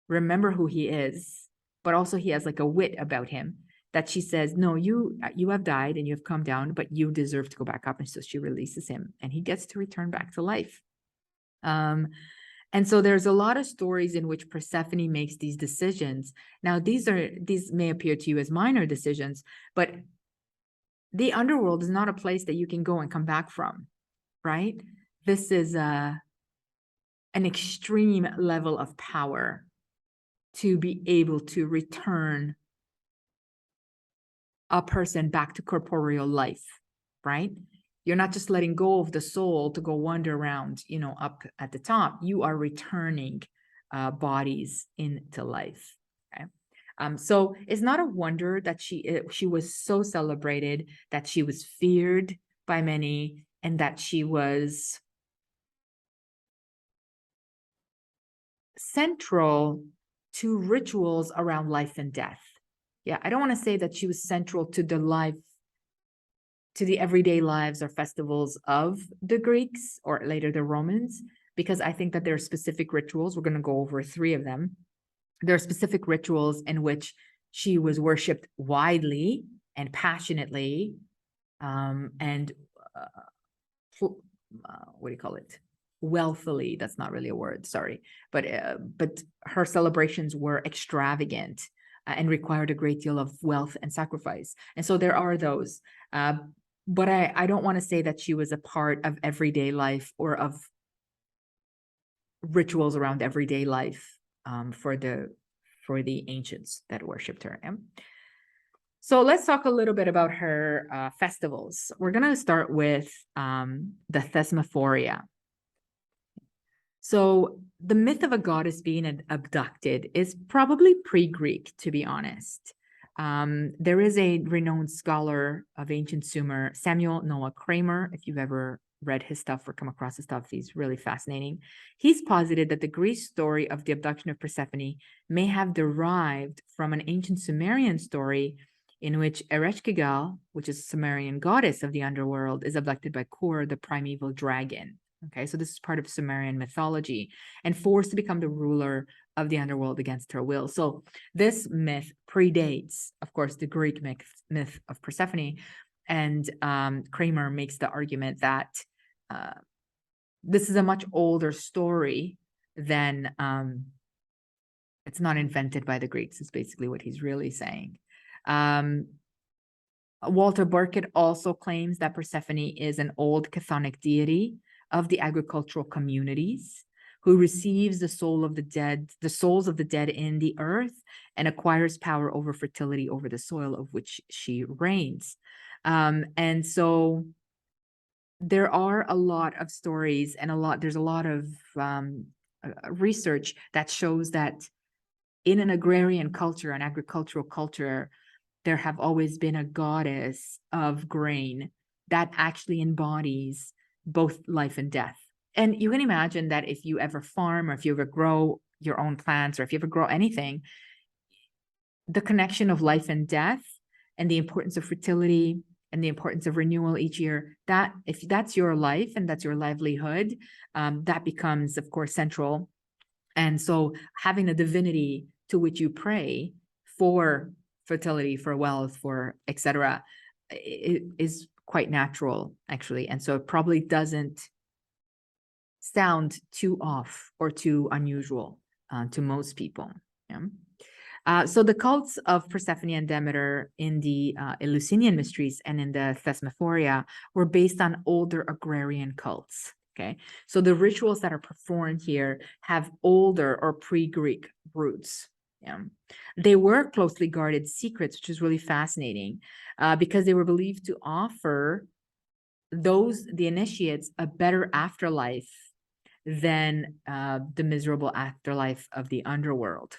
remember who he is, but also he has like a wit about him, that she says, no, you have died and you have come down, but you deserve to go back up. And so she releases him and he gets to return back to life. And so there's a lot of stories in which Persephone makes these decisions. Now, these may appear to you as minor decisions, but the underworld is not a place that you can go and come back from, right? This is an extreme level of power to be able to return a person back to corporeal life, right? You're not just letting go of the soul to go wander around, up at the top. You are returning bodies into life. Okay? So it's not a wonder that she was so celebrated, that she was feared by many, and that she was central to rituals around life and death. Yeah, I don't want to say that she was central to the everyday lives or festivals of the Greeks or later the Romans, because I think that there are specific rituals. We're going to go over 3 of them. There are specific rituals in which she was worshipped widely and passionately, and what do you call it? wealthily. That's not really a word, sorry, but her celebrations were extravagant and required a great deal of wealth and sacrifice. And so there are those, but I don't want to say that she was a part of everyday life or of rituals around everyday life for the ancients that worshipped her. Yeah? So let's talk a little bit about her festivals. We're going to start with the Thesmophoria. So the myth of a goddess being abducted is probably pre-Greek, to be honest. There is a renowned scholar of ancient Sumer, Samuel Noah Kramer. If you've ever read his stuff or come across his stuff, he's really fascinating. He's posited that the Greek story of the abduction of Persephone may have derived from an ancient Sumerian story in which Ereshkigal, which is a Sumerian goddess of the underworld, is abducted by Kur, the primeval dragon. Okay, so this is part of Sumerian mythology and forced to become the ruler of the underworld against her will. So this myth predates, of course, the Greek myth of Persephone. And Kramer makes the argument that this is a much older story than it's not invented by the Greeks, is basically what he's really saying. Walter Burkitt also claims that Persephone is an old chthonic deity of the agricultural communities who receives the souls of the dead in the earth and acquires power over fertility over the soil of which she reigns. And so there are a lot of stories and there's a lot of research that shows that in an agrarian culture, an agricultural culture, there have always been a goddess of grain that actually embodies both life and death. And you can imagine that if you ever farm or if you ever grow your own plants or if you ever grow anything, the connection of life and death and the importance of fertility and the importance of renewal each year, that if that's your life and that's your livelihood, that becomes, of course, central. And so having a divinity to which you pray for fertility, for wealth, for etc., is quite natural, actually. And so it probably doesn't sound too off or too unusual to most people. Yeah? So the cults of Persephone and Demeter in the Eleusinian mysteries and in the Thesmophoria were based on older agrarian cults. Okay, so the rituals that are performed here have older or pre-Greek roots. Yeah. They were closely guarded secrets, which is really fascinating because they were believed to offer the initiates a better afterlife than the miserable afterlife of the underworld.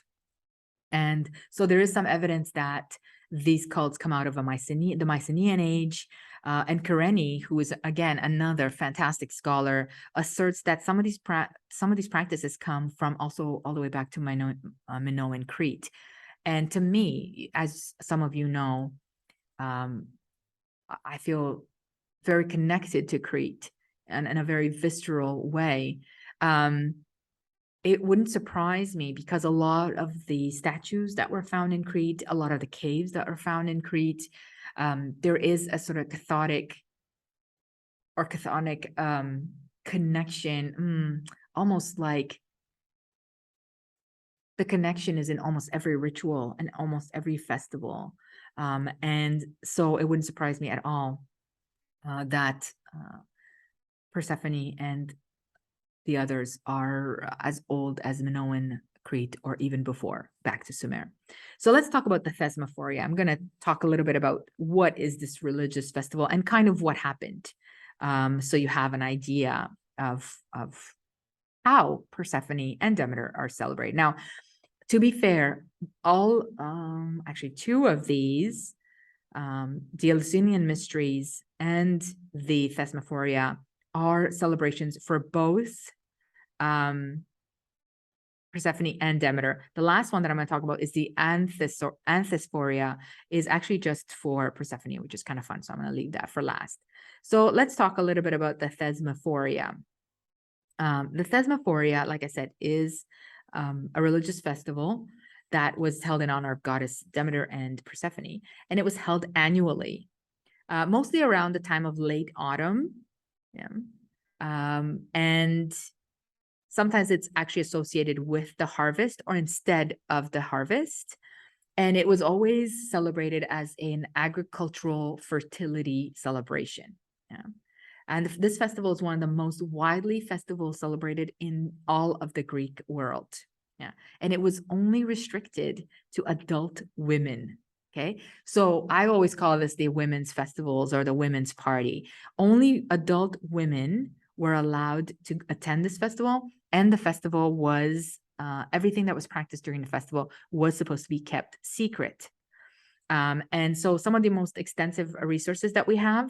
And so there is some evidence that these cults come out of the Mycenaean age. And Kareni, who is again another fantastic scholar, asserts that some of these practices come from also all the way back to Minoan Crete. And to me, as some of you know, I feel very connected to Crete and in a very visceral way. It wouldn't surprise me because a lot of the statues that were found in Crete, a lot of the caves that are found in Crete, there is a sort of chthonic connection, almost like the connection is in almost every ritual and almost every festival. And so it wouldn't surprise me at all that Persephone and the others are as old as Minoan Crete or even before, back to Sumer. So let's talk about the Thesmophoria. I'm going to talk a little bit about what is this religious festival and kind of what happened. So you have an idea of how Persephone and Demeter are celebrated. Now, to be fair, actually two of these, the Eleusinian mysteries and the Thesmophoria, are celebrations for both Persephone and Demeter. The last one that I'm going to talk about is the Anthosphoria, is actually just for Persephone, which is kind of fun. So I'm going to leave that for last. So let's talk a little bit about the Thesmophoria. The Thesmophoria, like I said, is a religious festival that was held in honor of goddess Demeter and Persephone, and it was held annually, mostly around the time of late autumn. Yeah. And sometimes it's actually associated with the harvest or instead of the harvest. And it was always celebrated as an agricultural fertility celebration. Yeah. And this festival is one of the most widely festivals celebrated in all of the Greek world. Yeah. And it was only restricted to adult women. Okay. So I always call this the women's festivals or the women's party. Only adult women were allowed to attend this festival. And the festival was, everything that was practiced during the festival was supposed to be kept secret. And so some of the most extensive resources that we have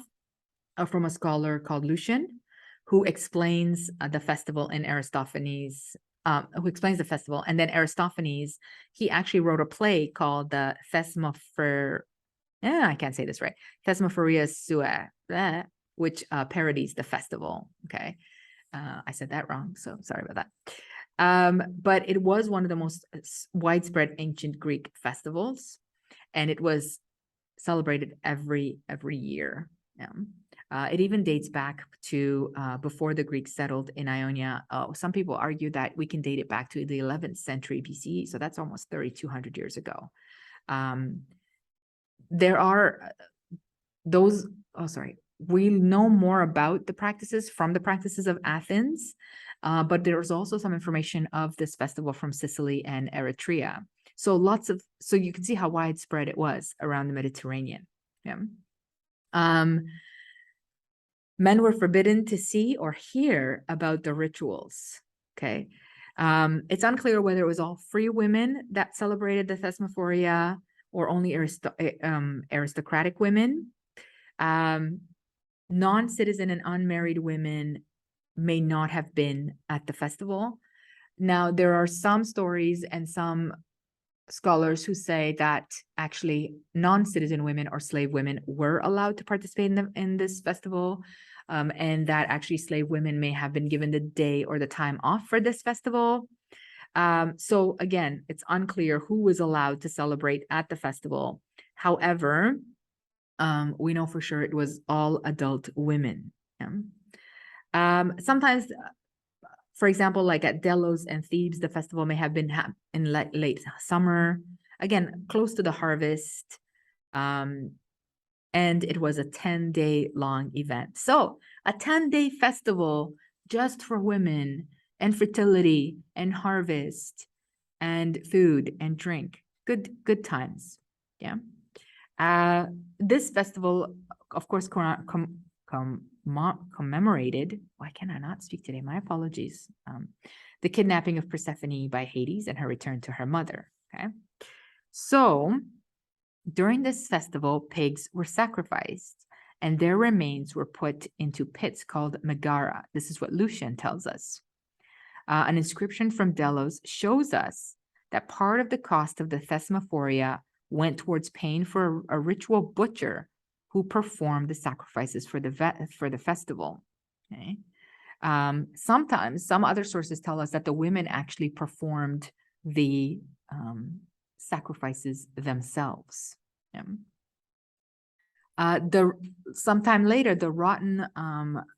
are from a scholar called Lucian, who explains the festival in Aristophanes, who explains the festival. And then Aristophanes, he actually wrote a play called the Thesmophoria. I can't say this right. Thesmophoria Sua, which parodies the festival. Okay. I said that wrong, so sorry about that. But it was one of the most widespread ancient Greek festivals, and it was celebrated every year. Yeah. It even dates back to before the Greeks settled in Ionia. Some people argue that we can date it back to the 11th century BCE, so that's almost 3,200 years ago. There are those, we know more about the practices from the practices of Athens, but there's also some information of this festival from Sicily and Eritrea. So so you can see how widespread it was around the Mediterranean. Yeah. Men were forbidden to see or hear about the rituals. Okay. It's unclear whether it was all free women that celebrated the Thesmophoria or only aristocratic women. Non-citizen and unmarried women may not have been at the festival. Now, there are some stories and some scholars who say that actually non-citizen women or slave women were allowed to participate in this festival, and that actually slave women may have been given the day or the time off for this festival. So again, it's unclear who was allowed to celebrate at the festival. However, we know for sure it was all adult women. Yeah. Sometimes, for example, like at Delos and Thebes, the festival may have been in late summer, again, close to the harvest. And it was a 10-day long event. So a 10-day festival just for women and fertility and harvest and food and drink. Good times. Yeah. This festival, of course, commemorated, why can I not speak today? My apologies. The kidnapping of Persephone by Hades and her return to her mother. Okay. So during this festival, pigs were sacrificed and their remains were put into pits called megara. This is what Lucian tells us. An inscription from Delos shows us that part of the cost of the Thesmophoria went towards paying for a ritual butcher who performed the sacrifices for the festival. Okay. Sometimes some other sources tell us that the women actually performed the sacrifices themselves. Yeah. Sometime later, the rotten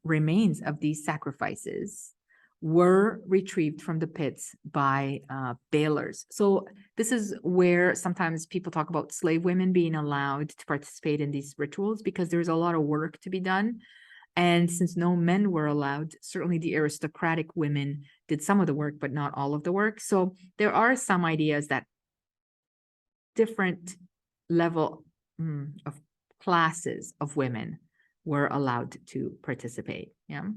remains of these sacrifices were retrieved from the pits by bailers. So this is where sometimes people talk about slave women being allowed to participate in these rituals because there's a lot of work to be done. And since no men were allowed, certainly the aristocratic women did some of the work, but not all of the work. So there are some ideas that different level of classes of women were allowed to participate. Yeah.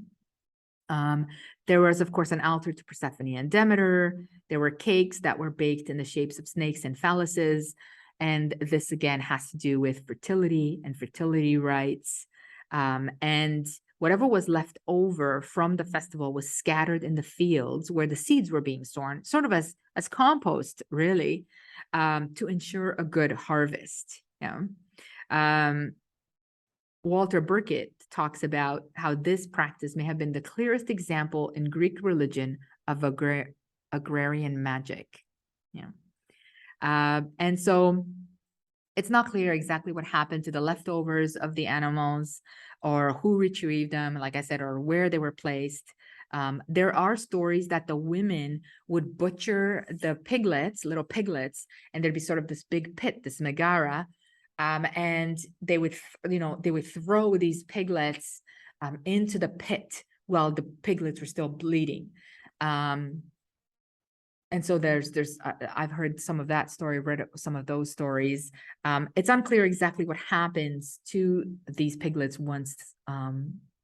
There was, of course, an altar to Persephone and Demeter. There were cakes that were baked in the shapes of snakes and phalluses. And this, again, has to do with fertility and fertility rites. And whatever was left over from the festival was scattered in the fields where the seeds were being sown, sort of as compost, really, to ensure a good harvest. Yeah. Walter Burkitt talks about how this practice may have been the clearest example in Greek religion of agrarian magic. Yeah. And so It's not clear exactly what happened to the leftovers of the animals or who retrieved them, like I said, or where they were placed. There are stories that the women would butcher the piglets, little piglets, and there'd be sort of this big pit, this megara, and they would, they would throw these piglets into the pit while the piglets were still bleeding. And so I've heard some of that story, read some of those stories. It's unclear exactly what happens to these piglets once,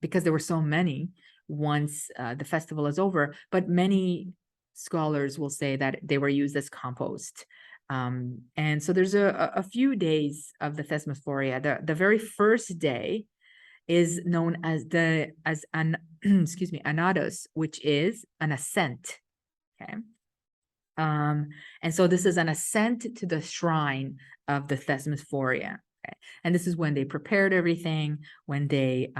because there were so many once the festival is over, but many scholars will say that they were used as compost. And so there's a few days of the Thesmophoria. The very first day is known as an excuse me, anados, which is an ascent. Okay. And so this is an ascent to the shrine of the Thesmophoria. Okay? And this is when they prepared everything, when they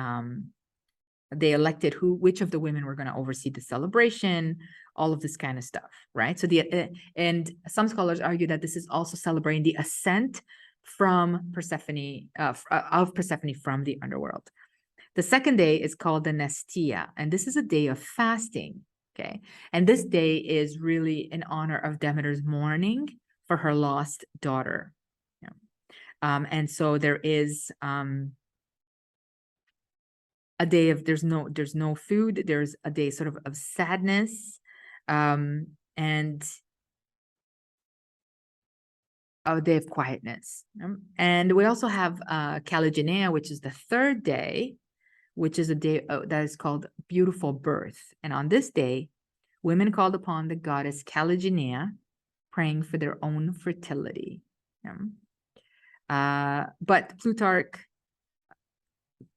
elected which of the women were going to oversee the celebration, all of this kind of stuff, right? So and some scholars argue that this is also celebrating the ascent from Persephone, of Persephone from the underworld. The second day is called the Nestia, and this is a day of fasting. Okay. And this day is really in honor of Demeter's mourning for her lost daughter. Yeah. And so there is a day of there's no food. There's a day sort of sadness, and a day of quietness. And we also have Caligenea, which is the third day, which is a day that is called Beautiful Birth. And on this day, women called upon the goddess Caligenea, praying for their own fertility. But Plutarch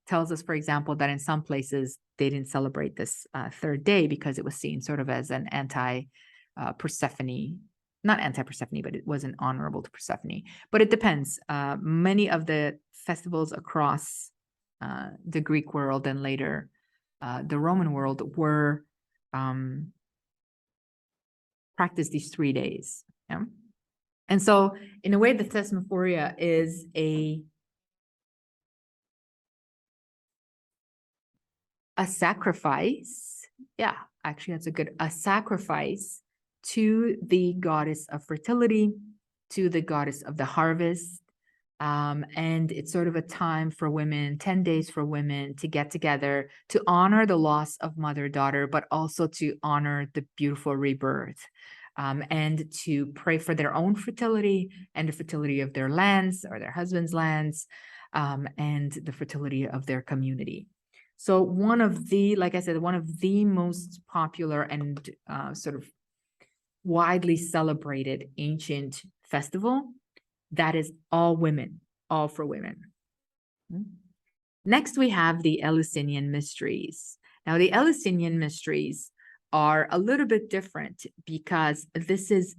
tells us, for example, that in some places they didn't celebrate this third day because it was seen sort of as an anti-Persephone, not anti-Persephone, but it wasn't honorable to Persephone. But it depends. Many of the festivals across the Greek world and later the Roman world were practiced these 3 days. Yeah? And so in a way, the Thesmophoria is a sacrifice. Yeah, actually, that's a sacrifice to the goddess of fertility, to the goddess of the harvest. And it's sort of a time for women, 10 days for women to get together to honor the loss of mother-daughter, but also to honor the beautiful rebirth, and to pray for their own fertility and the fertility of their lands or their husbands' lands, and the fertility of their community. So like I said, one of the most popular and sort of widely celebrated ancient festival that is all women, all for women. Next, we have the Eleusinian mysteries. Now, the Eleusinian mysteries are a little bit different because this is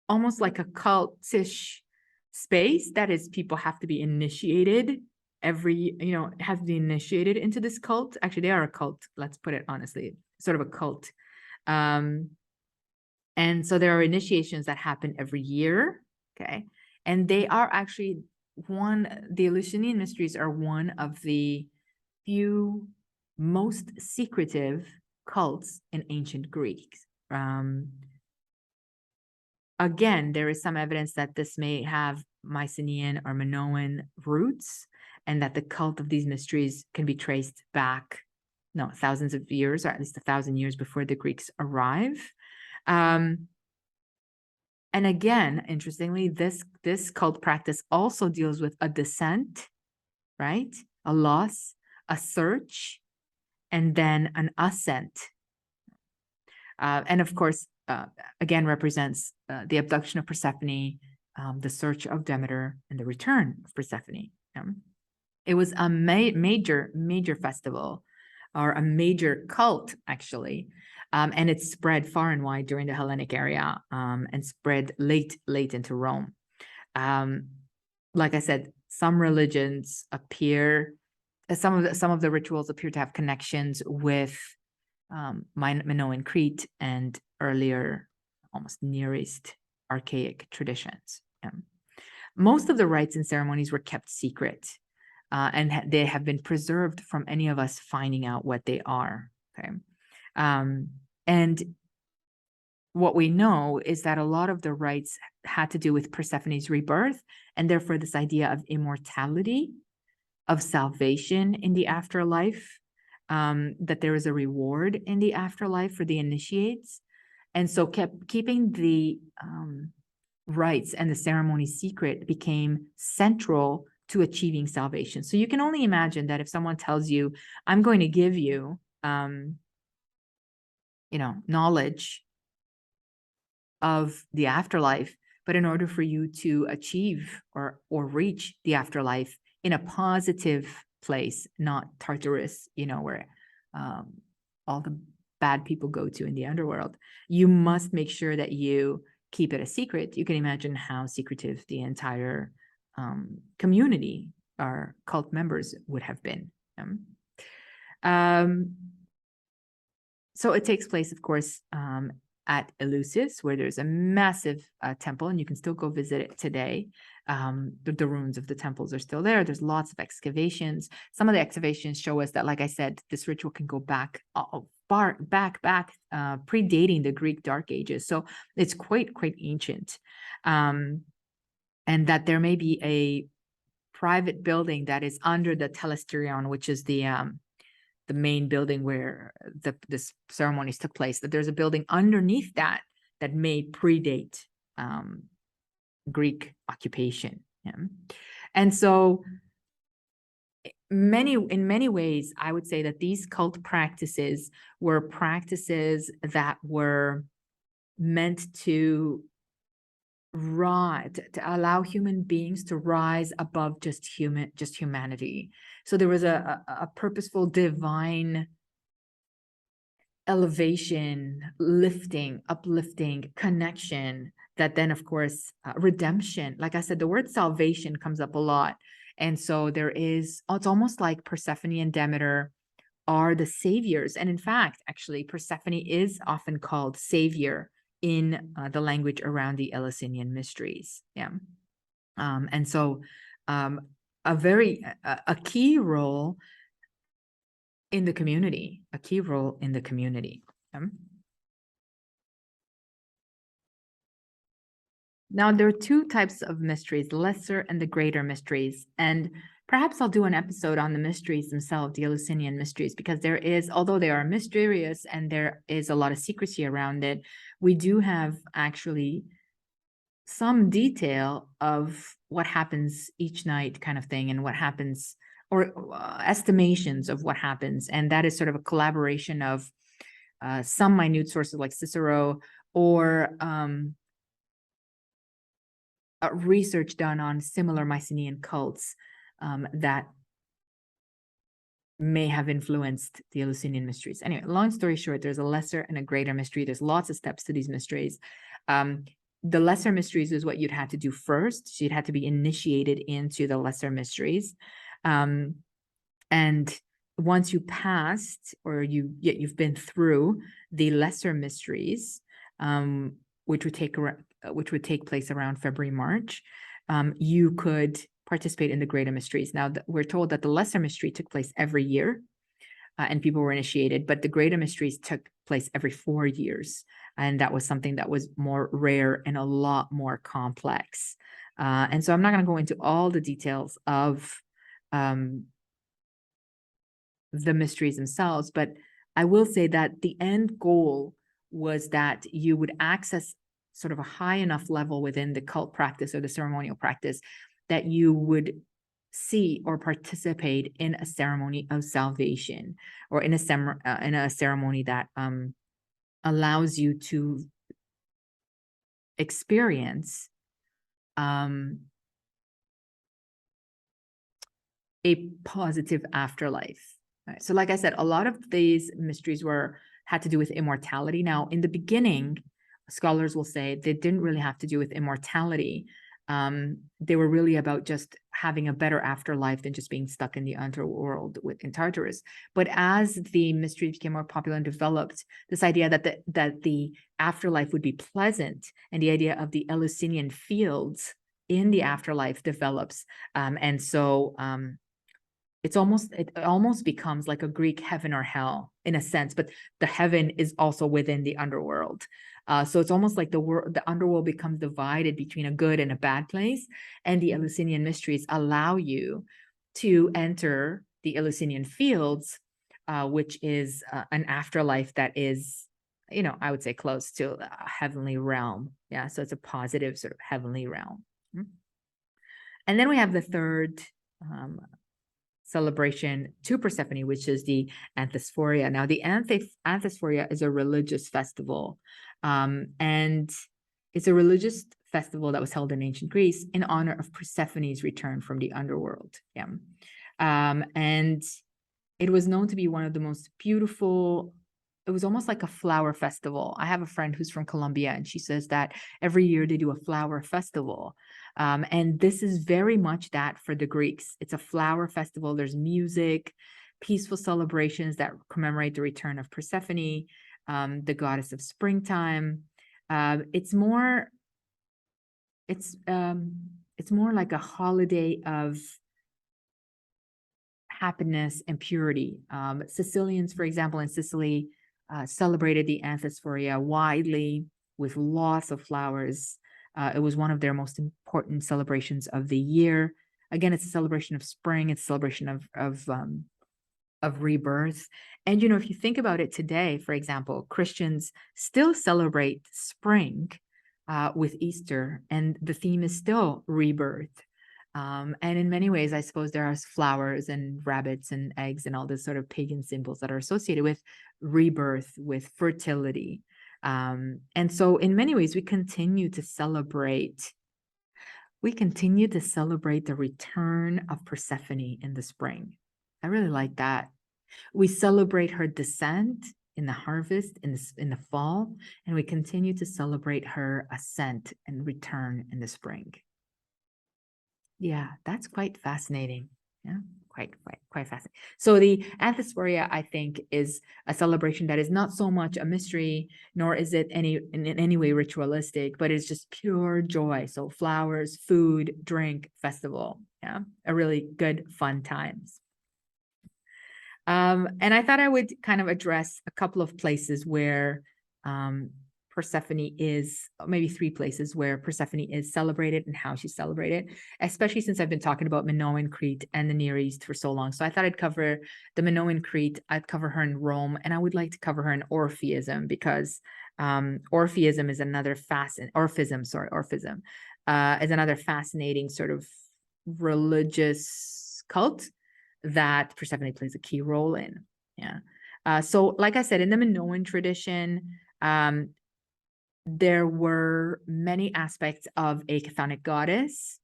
almost like a cultish space. That is, people have to be initiated have to be initiated into this cult. Actually, they are a cult. Let's put it honestly, sort of a cult. And so there are initiations that happen every year, okay? And they are actually the Eleusinian mysteries are one of the few most secretive cults in ancient Greece. Again, there is some evidence that this may have Mycenaean or Minoan roots, and that the cult of these mysteries can be traced back, thousands of years, or at least 1,000 years before the Greeks arrive. And again, interestingly, this cult practice also deals with a descent, right? A loss, a search, and then an ascent. And of course, again, represents the abduction of Persephone, the search of Demeter, and the return of Persephone. It was a major festival, or a major cult, actually. And it spread far and wide during the Hellenic era, and spread late into Rome. Like I said, some religions appear, some of the rituals appear to have connections with Minoan Crete and earlier, almost Near East archaic traditions. Most of the rites and ceremonies were kept secret, and they have been preserved from any of us finding out what they are. Okay. And what we know is that a lot of the rites had to do with Persephone's rebirth, and therefore this idea of immortality, of salvation in the afterlife, that there is a reward in the afterlife for the initiates. And so keeping the rites and the ceremony secret became central to achieving salvation. So you can only imagine that if someone tells you, I'm going to give you, knowledge of the afterlife, but in order for you to achieve or reach the afterlife in a positive place, not Tartarus, where all the bad people go to in the underworld, you must make sure that you keep it a secret. You can imagine how secretive the entire community or cult members would have been. So it takes place, of course, at Eleusis, where there's a massive temple, and you can still go visit it today. The ruins of the temples are still there. There's lots of excavations. Some of the excavations show us that, like I said, this ritual can go back far back, predating the Greek Dark Ages. So it's quite ancient, and that there may be a private building that is under the telesterion, which is the main building where this ceremonies took place, that there's a building underneath that may predate Greek occupation. And so in many ways, I would say that these cult practices were practices that were meant to allow human beings to rise above just humanity. So there was a purposeful divine elevation, lifting, uplifting, connection, that then, of course, redemption. Like I said, the word salvation comes up a lot. And so it's almost like Persephone and Demeter are the saviors. And in fact, actually, Persephone is often called savior in the language around the Eleusinian mysteries. And so a key role in the community, Now, there are two types of mysteries, the lesser and the greater mysteries. And perhaps I'll do an episode on the mysteries themselves, the Eleusinian mysteries, because although they are mysterious and there is a lot of secrecy around it, we do have actually some detail of what happens each night kind of thing, and what happens, or estimations of what happens. And that is sort of a collaboration of some minute sources like Cicero, or research done on similar Mycenaean cults that may have influenced the Eleusinian mysteries. Anyway, long story short, there's a lesser and a greater mystery. There's lots of steps to these mysteries. The lesser mysteries is what you'd have to do first. So you'd have to be initiated into the lesser mysteries. And once you passed, or you've been through the lesser mysteries, which would take place around February, March, you could participate in the greater mysteries. Now, we're told that the lesser mystery took place every year, and people were initiated, but the greater mysteries took place every 4 years. And that was something that was more rare and a lot more complex. And so I'm not going to go into all the details of the mysteries themselves, but I will say that the end goal was that you would access sort of a high enough level within the cult practice or the ceremonial practice that you would see or participate in a ceremony of salvation, or in a ceremony that allows you to experience a positive afterlife. Right? So like I said, a lot of these mysteries had to do with immortality. Now, in the beginning, scholars will say they didn't really have to do with immortality. They were really about just having a better afterlife than just being stuck in the underworld in Tartarus. But as the mystery became more popular and developed, this idea that the afterlife would be pleasant, and the idea of the Eleusinian fields in the afterlife develops. And so it almost becomes like a Greek heaven or hell in a sense, but the heaven is also within the underworld. So it's almost like the underworld becomes divided between a good and a bad place, and the Eleusinian mysteries allow you to enter the Eleusinian fields, which is an afterlife that is, I would say close to a heavenly realm. Yeah, so it's a positive sort of heavenly realm. And then we have the third celebration to Persephone, which is the Anthosphoria. Now, the Anthosphoria is a religious festival, and it's a religious festival that was held in ancient Greece in honor of Persephone's return from the underworld. Yeah, and it was known to be one of the most beautiful. It was almost like a flower festival. I have a friend who's from Colombia, and she says that every year they do a flower festival. And this is very much that for the Greeks. It's a flower festival. There's music, peaceful celebrations that commemorate the return of Persephone, the goddess of springtime. It's more like a holiday of happiness and purity. Sicilians, for example, in Sicily, celebrated the Anthosphoria widely with lots of flowers. It was one of their most important celebrations of the year. Again, it's a celebration of spring. It's a celebration of rebirth. And if you think about it today, for example, Christians still celebrate spring with Easter, and the theme is still rebirth. And in many ways, I suppose there are flowers and rabbits and eggs and all this sort of pagan symbols that are associated with rebirth, with fertility. And so in many ways, we continue to celebrate the return of Persephone in the spring. I really like that. We celebrate her descent in the harvest, in the fall, and we continue to celebrate her ascent and return in the spring. Yeah, that's quite fascinating. Yeah, quite fascinating. So the Anthosphoria, I think, is a celebration that is not so much a mystery, nor is it in any way ritualistic, but it's just pure joy. So flowers, food, drink, festival. Yeah, a really good, fun times. And I thought I would kind of address a couple of places where Persephone is, maybe 3 places where Persephone is celebrated and how she's celebrated, especially since I've been talking about Minoan Crete and the Near East for so long. So I thought I'd cover the Minoan Crete, I'd cover her in Rome, and I would like to cover her in Orphism, because Orphism is another Orphism is another fascinating sort of religious cult that Persephone plays a key role in. Yeah. So like I said, in the Minoan tradition, there were many aspects of a chthonic goddess,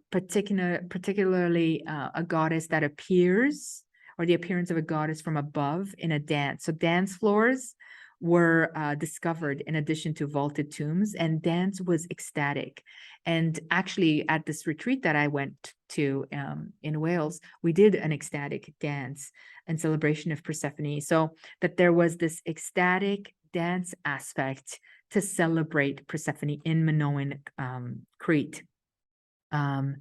particularly a goddess that appears, or the appearance of a goddess from above in a dance. So dance floors were discovered in addition to vaulted tombs, and dance was ecstatic. And actually, at this retreat that I went to in Wales, we did an ecstatic dance in celebration of Persephone. So that there was this ecstatic dance aspect to celebrate Persephone in Minoan Crete. And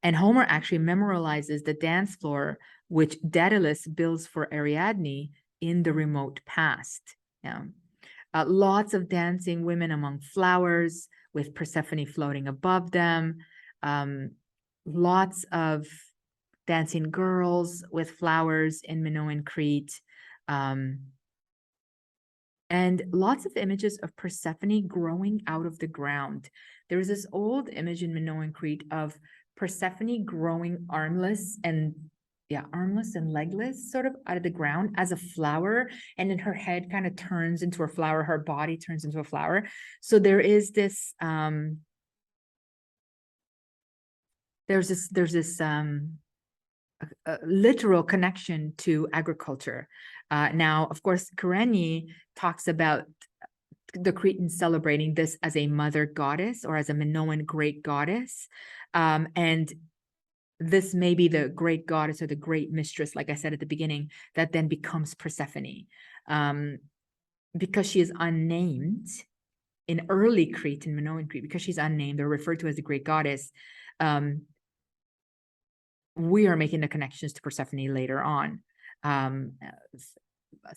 Homer actually memorializes the dance floor which Daedalus builds for Ariadne in the remote past. Yeah. Lots of dancing women among flowers, with Persephone floating above them. Lots of dancing girls with flowers in Minoan Crete. And lots of images of Persephone growing out of the ground. There is this old image in Minoan Crete of Persephone growing armless and legless, sort of out of the ground as a flower, and then her head kind of turns into a flower, her body turns into a flower. So there is this there's this literal connection to agriculture. Now, of course, Karenyi talks about the Cretans celebrating this as a mother goddess, or as a Minoan great goddess. And this may be the great goddess or the great mistress, like I said at the beginning, that then becomes Persephone. Because she is unnamed, in early Crete, in Minoan Crete, because she's unnamed or referred to as the great goddess, we are making the connections to Persephone later on.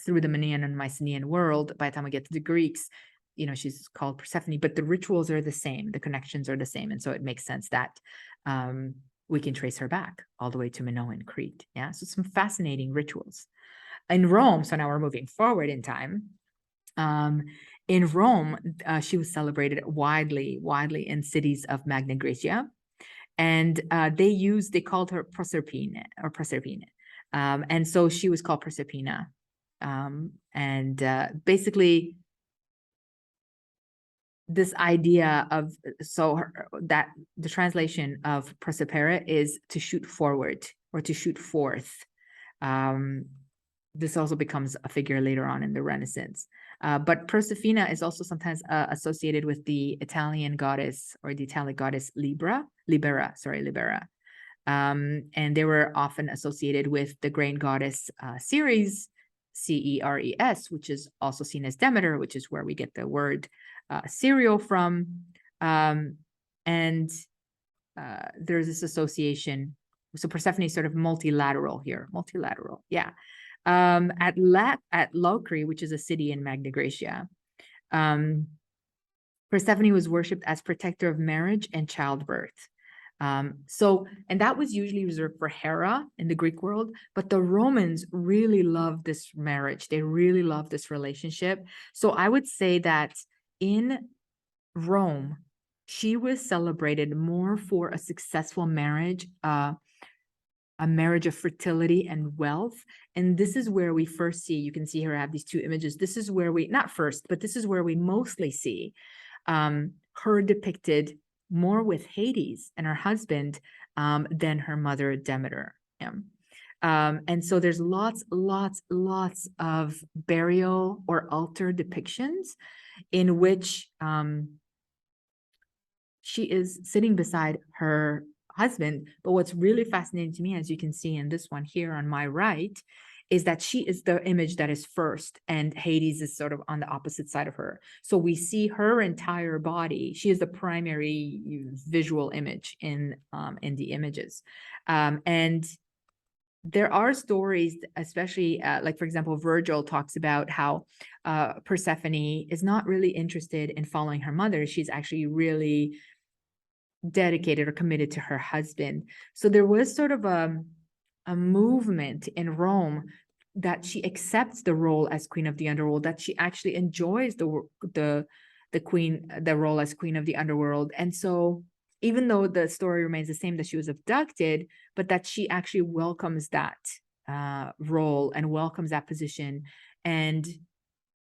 Through the Minoan and Mycenaean world, by the time we get to the Greeks, you know, she's called Persephone, but the rituals are the same, the connections are the same. And so it makes sense that we can trace her back all the way to Minoan Crete. Yeah, so some fascinating rituals. In Rome, so now we're moving forward in time. In Rome, she was celebrated widely in cities of Magna Graecia. And they called her Proserpina or Proserpina. And so she was called Proserpina. Basically, this idea of, that the translation of Proserpera is to shoot forward or to shoot forth. This also becomes a figure later on in the Renaissance. But Proserpina is also sometimes associated with the Italian goddess or the Italic goddess Libera. And they were often associated with the grain goddess Ceres, Ceres, which is also seen as Demeter, which is where we get the word cereal from. There's this association. So Persephone is sort of multilateral here. Yeah. At Locri, which is a city in Magna Graecia, Persephone was worshipped as protector of marriage and childbirth. And that was usually reserved for Hera in the Greek world, but the Romans really loved this marriage. They really loved this relationship. So I would say that in Rome, she was celebrated more for a successful marriage, a marriage of fertility and wealth. And this is where we first see, you can see here I have these two images. This is where we, not first, but this is where we mostly see her depicted more with Hades and her husband than her mother Demeter. Yeah. And so there's lots of burial or altar depictions in which she is sitting beside her husband. But what's really fascinating to me, as you can see in this one here on my right, is that she is the image that is first and Hades is sort of on the opposite side of her. So we see her entire body. She is the primary visual image in the images. And there are stories, especially like, for example, Virgil talks about how Persephone is not really interested in following her mother. She's actually really dedicated or committed to her husband. So there was sort of a movement in Rome that she accepts the role as queen of the underworld, that she actually enjoys the role as queen of the underworld. And so even though the story remains the same, that she was abducted, but that she actually welcomes that role and welcomes that position, and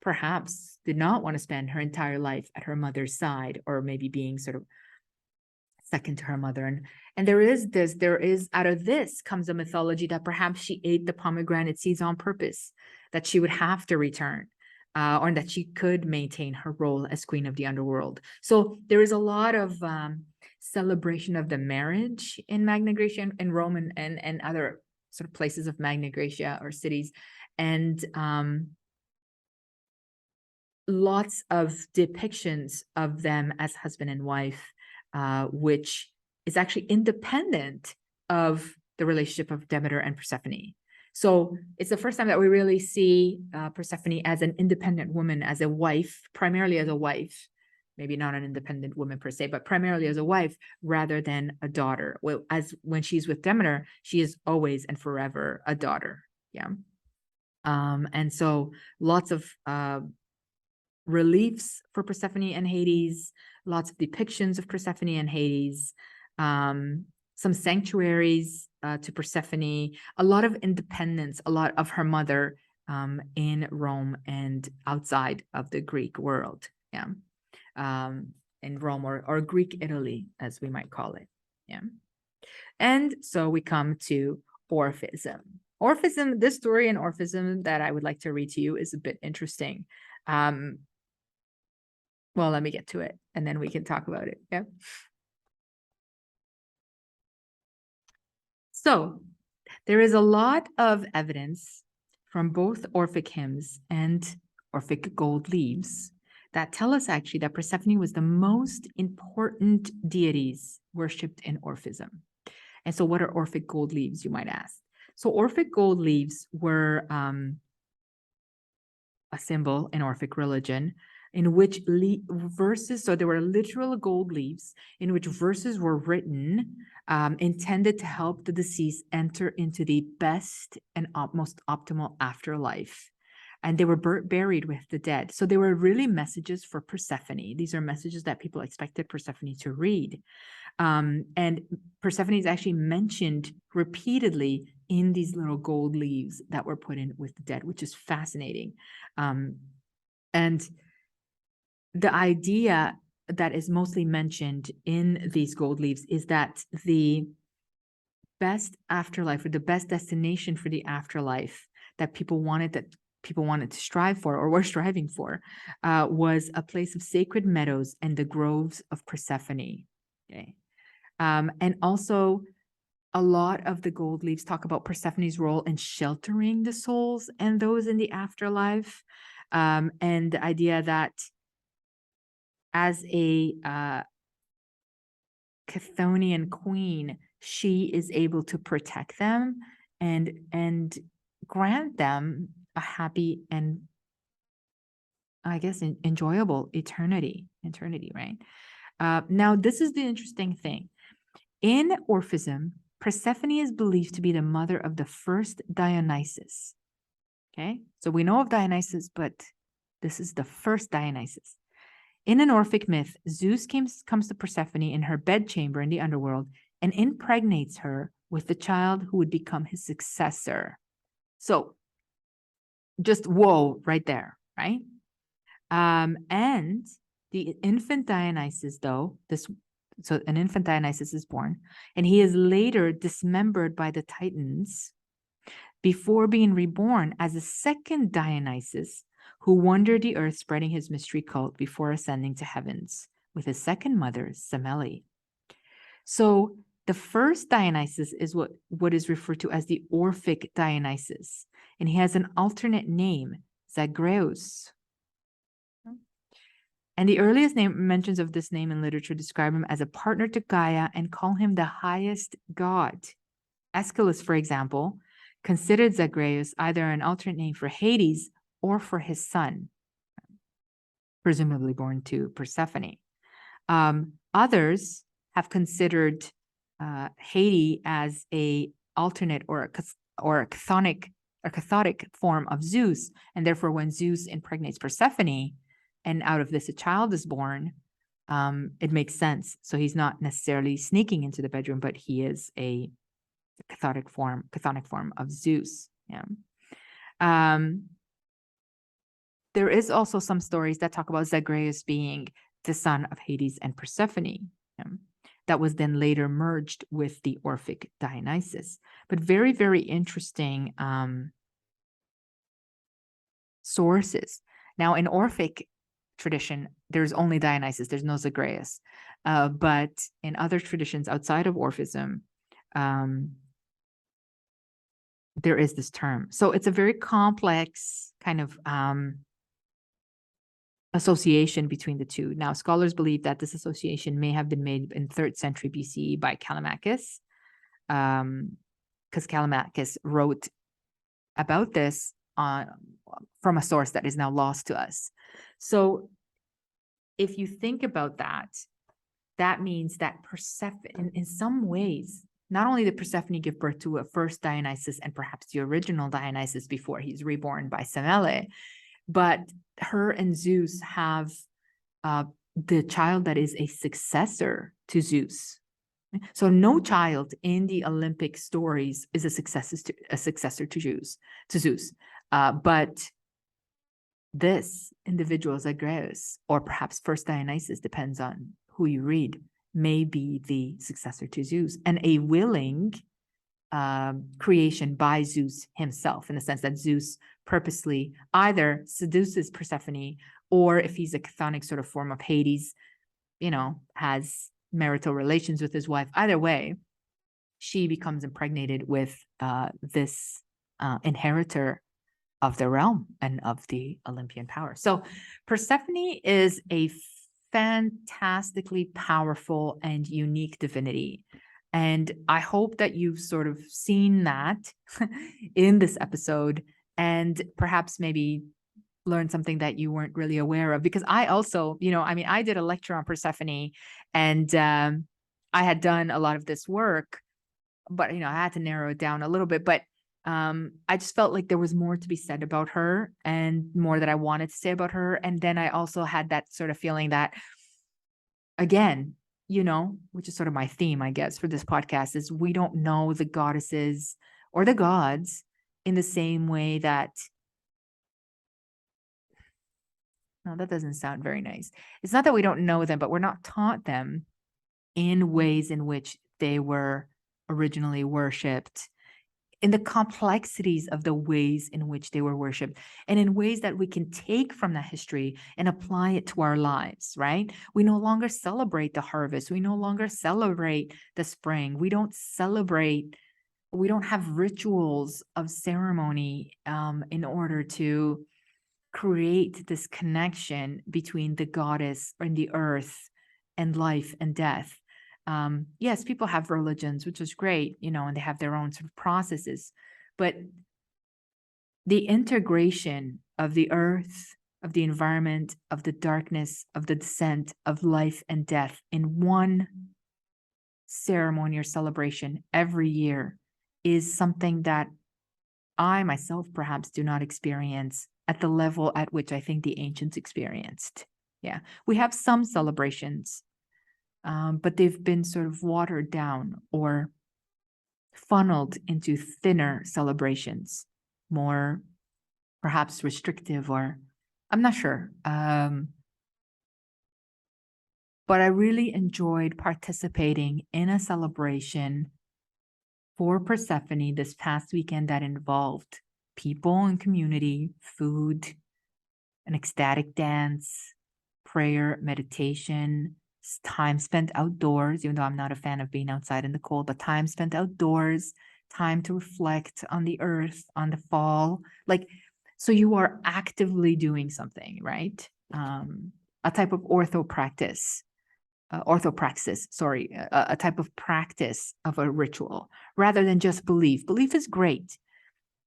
perhaps did not want to spend her entire life at her mother's side, or maybe being sort of second to her mother. And there is out of this comes a mythology that perhaps she ate the pomegranate seeds on purpose, that she would have to return, or that she could maintain her role as queen of the underworld. So there is a lot of celebration of the marriage in Magna Graecia, in Rome, and other sort of places of Magna Graecia or cities, and lots of depictions of them as husband and wife, which is actually independent of the relationship of Demeter and Persephone. So it's the first time that we really see Persephone as an independent woman, as a wife, primarily as a wife, maybe not an independent woman per se, but primarily as a wife rather than a daughter. Well, as when she's with Demeter, she is always and forever a daughter. Yeah. And so lots of reliefs for Persephone and Hades, lots of depictions of Persephone and Hades, some sanctuaries to Persephone, a lot of independence, a lot of her mother in Rome and outside of the Greek world. Yeah. In Rome or Greek Italy, as we might call it. Yeah. And so we come to Orphism. Orphism, this story in Orphism that I would like to read to you is a bit interesting. Well, let me get to it and then we can talk about it. Yeah. So there is a lot of evidence from both Orphic hymns and Orphic gold leaves that tell us actually that Persephone was the most important deities worshipped in Orphism. And so what are Orphic gold leaves, you might ask? So Orphic gold leaves were a symbol in Orphic religion in which verses, so there were literal gold leaves in which verses were written intended to help the deceased enter into the best and most optimal afterlife. And they were buried with the dead. So they were really messages for Persephone. These are messages that people expected Persephone to read. And Persephone is actually mentioned repeatedly in these little gold leaves that were put in with the dead, which is fascinating. And the idea that is mostly mentioned in these gold leaves is that the best afterlife, or the best destination for the afterlife that people wanted to strive for, or were striving for, was a place of sacred meadows and the groves of Persephone. Okay. And also, a lot of the gold leaves talk about Persephone's role in sheltering the souls and those in the afterlife, and the idea that as a Chthonian queen, she is able to protect them and grant them a happy and, I guess, enjoyable eternity, right? Now, this is the interesting thing. In Orphism, Persephone is believed to be the mother of the first Dionysus. Okay, so we know of Dionysus, but this is the first Dionysus. In an Orphic myth, Zeus comes to Persephone in her bedchamber in the underworld and impregnates her with the child who would become his successor. So, just whoa, right there, right? And the infant Dionysus, though, so an infant Dionysus is born, and he is later dismembered by the Titans before being reborn as a second Dionysus who wandered the earth spreading his mystery cult before ascending to heavens with his second mother, Semele. So the first Dionysus is what is referred to as the Orphic Dionysus, and he has an alternate name, Zagreus. And the earliest mentions of this name in literature describe him as a partner to Gaia and call him the highest god. Aeschylus, for example, considered Zagreus either an alternate name for Hades or for his son, presumably born to Persephone. Others have considered Hades as a alternate or a chthonic form of Zeus, and therefore when Zeus impregnates Persephone, and out of this a child is born, it makes sense. So he's not necessarily sneaking into the bedroom, but he is a chthonic form of Zeus. Yeah. There is also some stories that talk about Zagreus being the son of Hades and Persephone. That was then later merged with the Orphic Dionysus. But very, very interesting sources. Now, in Orphic tradition, there's only Dionysus, there's no Zagreus. But in other traditions outside of Orphism, there is this term. So it's a very complex kind of association between the two. Now, scholars believe that this association may have been made in 3rd century BCE by Callimachus, because Callimachus wrote about this from a source that is now lost to us. So if you think about that, that means that Persephone, in some ways, not only did Persephone give birth to a first Dionysus and perhaps the original Dionysus before he's reborn by Semele, but her and Zeus have the child that is a successor to Zeus. So no child in the Olympic stories is a successor to Zeus. But this individual, Zagreus, or perhaps first Dionysus, depends on who you read, may be the successor to Zeus, and a willing creation by Zeus himself, in the sense that Zeus purposely either seduces Persephone, or if he's a chthonic sort of form of Hades, has marital relations with his wife. Either way, she becomes impregnated with this inheritor of the realm and of the Olympian power. So Persephone is a fantastically powerful and unique divinity. And I hope that you've sort of seen that in this episode, and perhaps maybe learn something that you weren't really aware of. Because I also, I did a lecture on Persephone, and I had done a lot of this work, but I had to narrow it down a little bit. But I just felt like there was more to be said about her, and more that I wanted to say about her. And then I also had that sort of feeling that, again, which is sort of my theme, I guess, for this podcast, is we don't know the goddesses or the gods in the same way that, no, that doesn't sound very nice. It's not that we don't know them, but we're not taught them in ways in which they were originally worshipped, in the complexities of the ways in which they were worshipped, and in ways that we can take from that history and apply it to our lives, right? We no longer celebrate the harvest. We no longer celebrate the spring. We don't have rituals of ceremony in order to create this connection between the goddess and the earth and life and death. Yes, people have religions, which is great, and they have their own sort of processes, but the integration of the earth, of the environment, of the darkness, of the descent, of life and death in one ceremony or celebration every year is something that I myself perhaps do not experience at the level at which I think the ancients experienced. Yeah, we have some celebrations, but they've been sort of watered down or funneled into thinner celebrations, more perhaps restrictive, or I'm not sure. But I really enjoyed participating in a celebration for Persephone this past weekend that involved people and community, food, an ecstatic dance, prayer, meditation, time spent outdoors, even though I'm not a fan of being outside in the cold, but time spent outdoors, time to reflect on the earth, on the fall. So you are actively doing something, right? A type of orthopraxis, a type of practice of a ritual rather than just belief. Belief is great.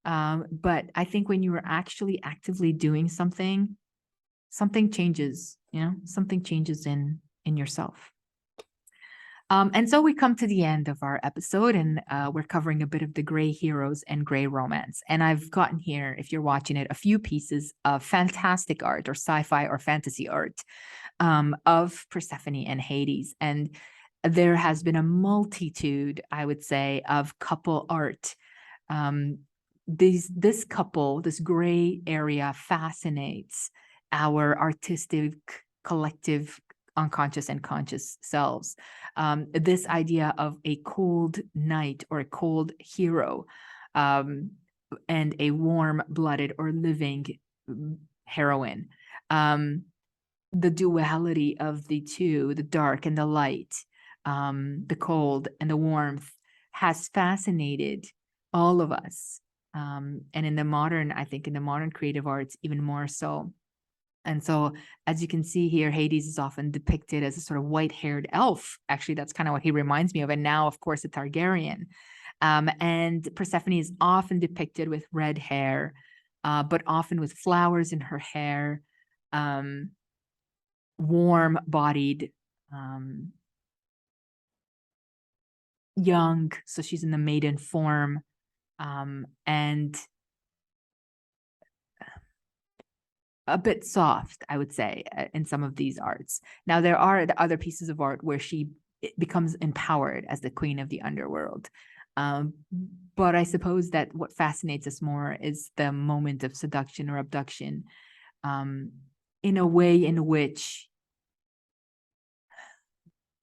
But I think when you are actually actively doing something changes, something changes in yourself. And so we come to the end of our episode, and we're covering a bit of the gray heroes and gray romance. And I've gotten here, if you're watching it, a few pieces of fantastic art or sci-fi or fantasy art of Persephone and Hades. And there has been a multitude, I would say, of couple art. This couple, this gray area, fascinates our artistic, collective, unconscious and conscious selves. This idea of a cold knight or a cold hero, and a warm-blooded or living heroine. The duality of the two, the dark and the light, the cold and the warmth, has fascinated all of us. And in the modern creative arts, even more so. And so, as you can see here, Hades is often depicted as a sort of white-haired elf. Actually, that's kind of what he reminds me of. And now, of course, a Targaryen. And Persephone is often depicted with red hair, but often with flowers in her hair, warm-bodied, young. So she's in the maiden form, and a bit soft, I would say, in some of these arts. Now, there are the other pieces of art where she becomes empowered as the queen of the underworld. But I suppose that what fascinates us more is the moment of seduction or abduction, in a way in which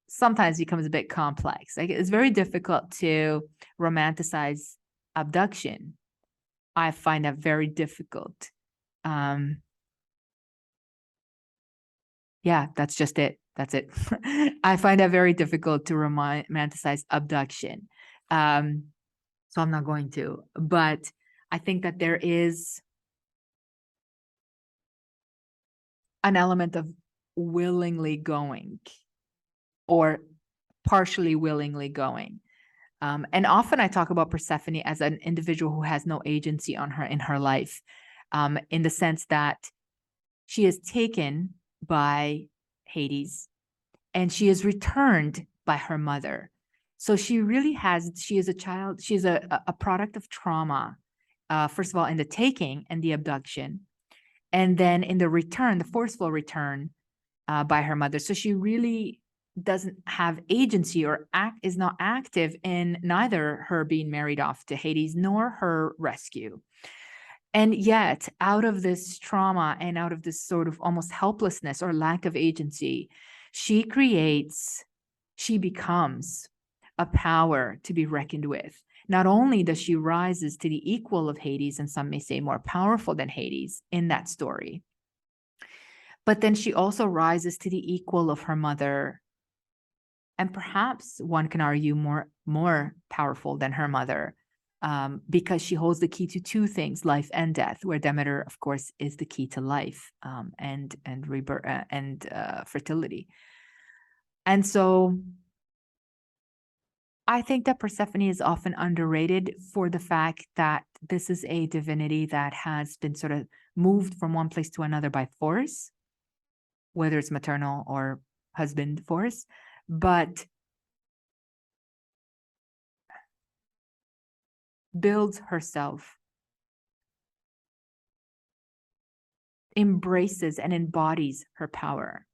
sometimes becomes a bit complex. Like, it's very difficult to romanticize abduction. I find that very difficult. Yeah, that's just it. That's it. I find that very difficult to romanticize abduction. So I'm not going to, but I think that there is an element of willingly going or partially willingly going. And often I talk about Persephone as an individual who has no agency in her life, in the sense that she is taken by Hades and she is returned by her mother. So she is a child, she is a product of trauma, first of all, in the taking and the abduction, and then in the return, the forceful return by her mother. So she really doesn't have agency or is not active in neither her being married off to Hades nor her rescue. And yet, out of this trauma and out of this sort of almost helplessness or lack of agency, she becomes a power to be reckoned with. Not only does she rises to the equal of Hades, and some may say more powerful than Hades in that story, but then she also rises to the equal of her mother, and perhaps one can argue more powerful than her mother, because she holds the key to two things, life and death, where Demeter, of course, is the key to life, and rebirth and fertility. And so I think that Persephone is often underrated for the fact that this is a divinity that has been sort of moved from one place to another by force, whether it's maternal or husband force, but builds herself, embraces and embodies her power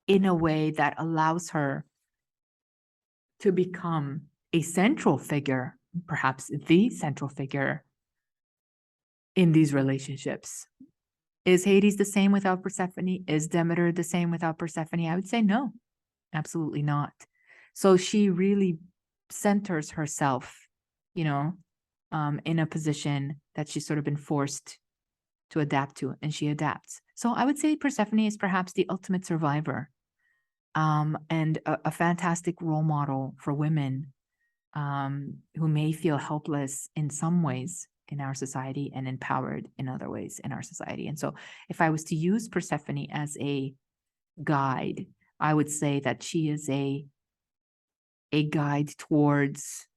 in a way that allows her to become a central figure, perhaps the central figure in these relationships. Is Hades the same without Persephone? Is Demeter the same without Persephone? I would say no, absolutely not. So she really centers herself, in a position that she's sort of been forced to adapt to, and she adapts. So I would say Persephone is perhaps the ultimate survivor, and a fantastic role model for women who may feel helpless in some ways in our society and empowered in other ways in our society. And so if I was to use Persephone as a guide, I would say that she is a guide towards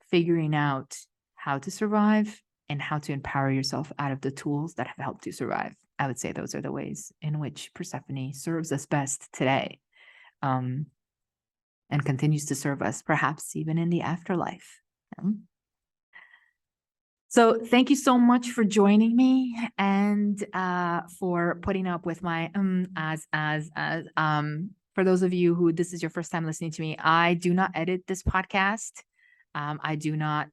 figuring out how to survive and how to empower yourself out of the tools that have helped you survive. I would say those are the ways in which Persephone serves us best today, and continues to serve us, perhaps even in the afterlife. So thank you so much for joining me and for putting up with my for those of you who this is your first time listening to me, I do not edit this podcast. I do not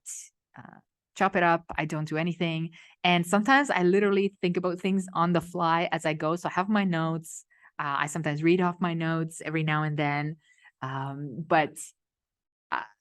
chop it up. I don't do anything. And sometimes I literally think about things on the fly as I go. So I have my notes. I sometimes read off my notes every now and then. But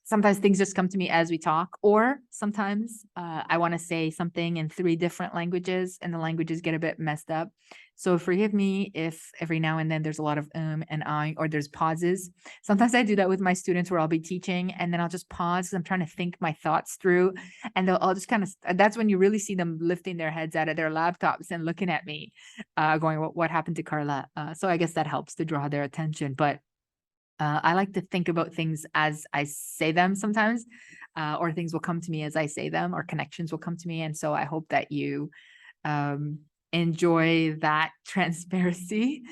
sometimes things just come to me as we talk, or sometimes I want to say something in 3 different languages and the languages get a bit messed up. So forgive me if every now and then there's a lot of and I, or there's pauses. Sometimes I do that with my students where I'll be teaching and then I'll just pause because I'm trying to think my thoughts through, and I'll just kind of, that's when you really see them lifting their heads out of their laptops and looking at me, going, what happened to Carla? So I guess that helps to draw their attention. But I like to think about things as I say them sometimes, or things will come to me as I say them, or connections will come to me. And so I hope that you enjoy that transparency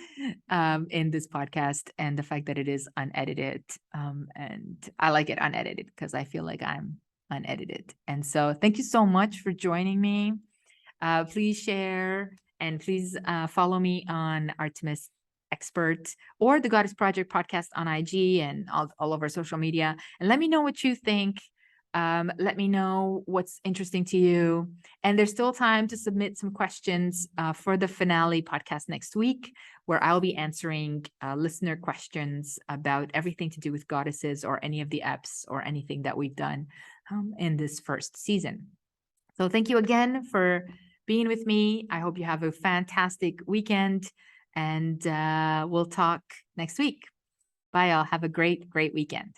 in this podcast and the fact that it is unedited. And I like it unedited because I feel like I'm unedited. And so thank you so much for joining me. Please share and please follow me on Artemis Expert or the Goddess Project podcast on IG and all over social media, and let me know what you think. Let me know what's interesting to you, and there's still time to submit some questions for the finale podcast next week, where I'll be answering listener questions about everything to do with goddesses or any of the eps or anything that we've done in this first season. So thank you again for being with me. I hope you have a fantastic weekend, and we'll talk next week. Bye, y'all. Have a great weekend.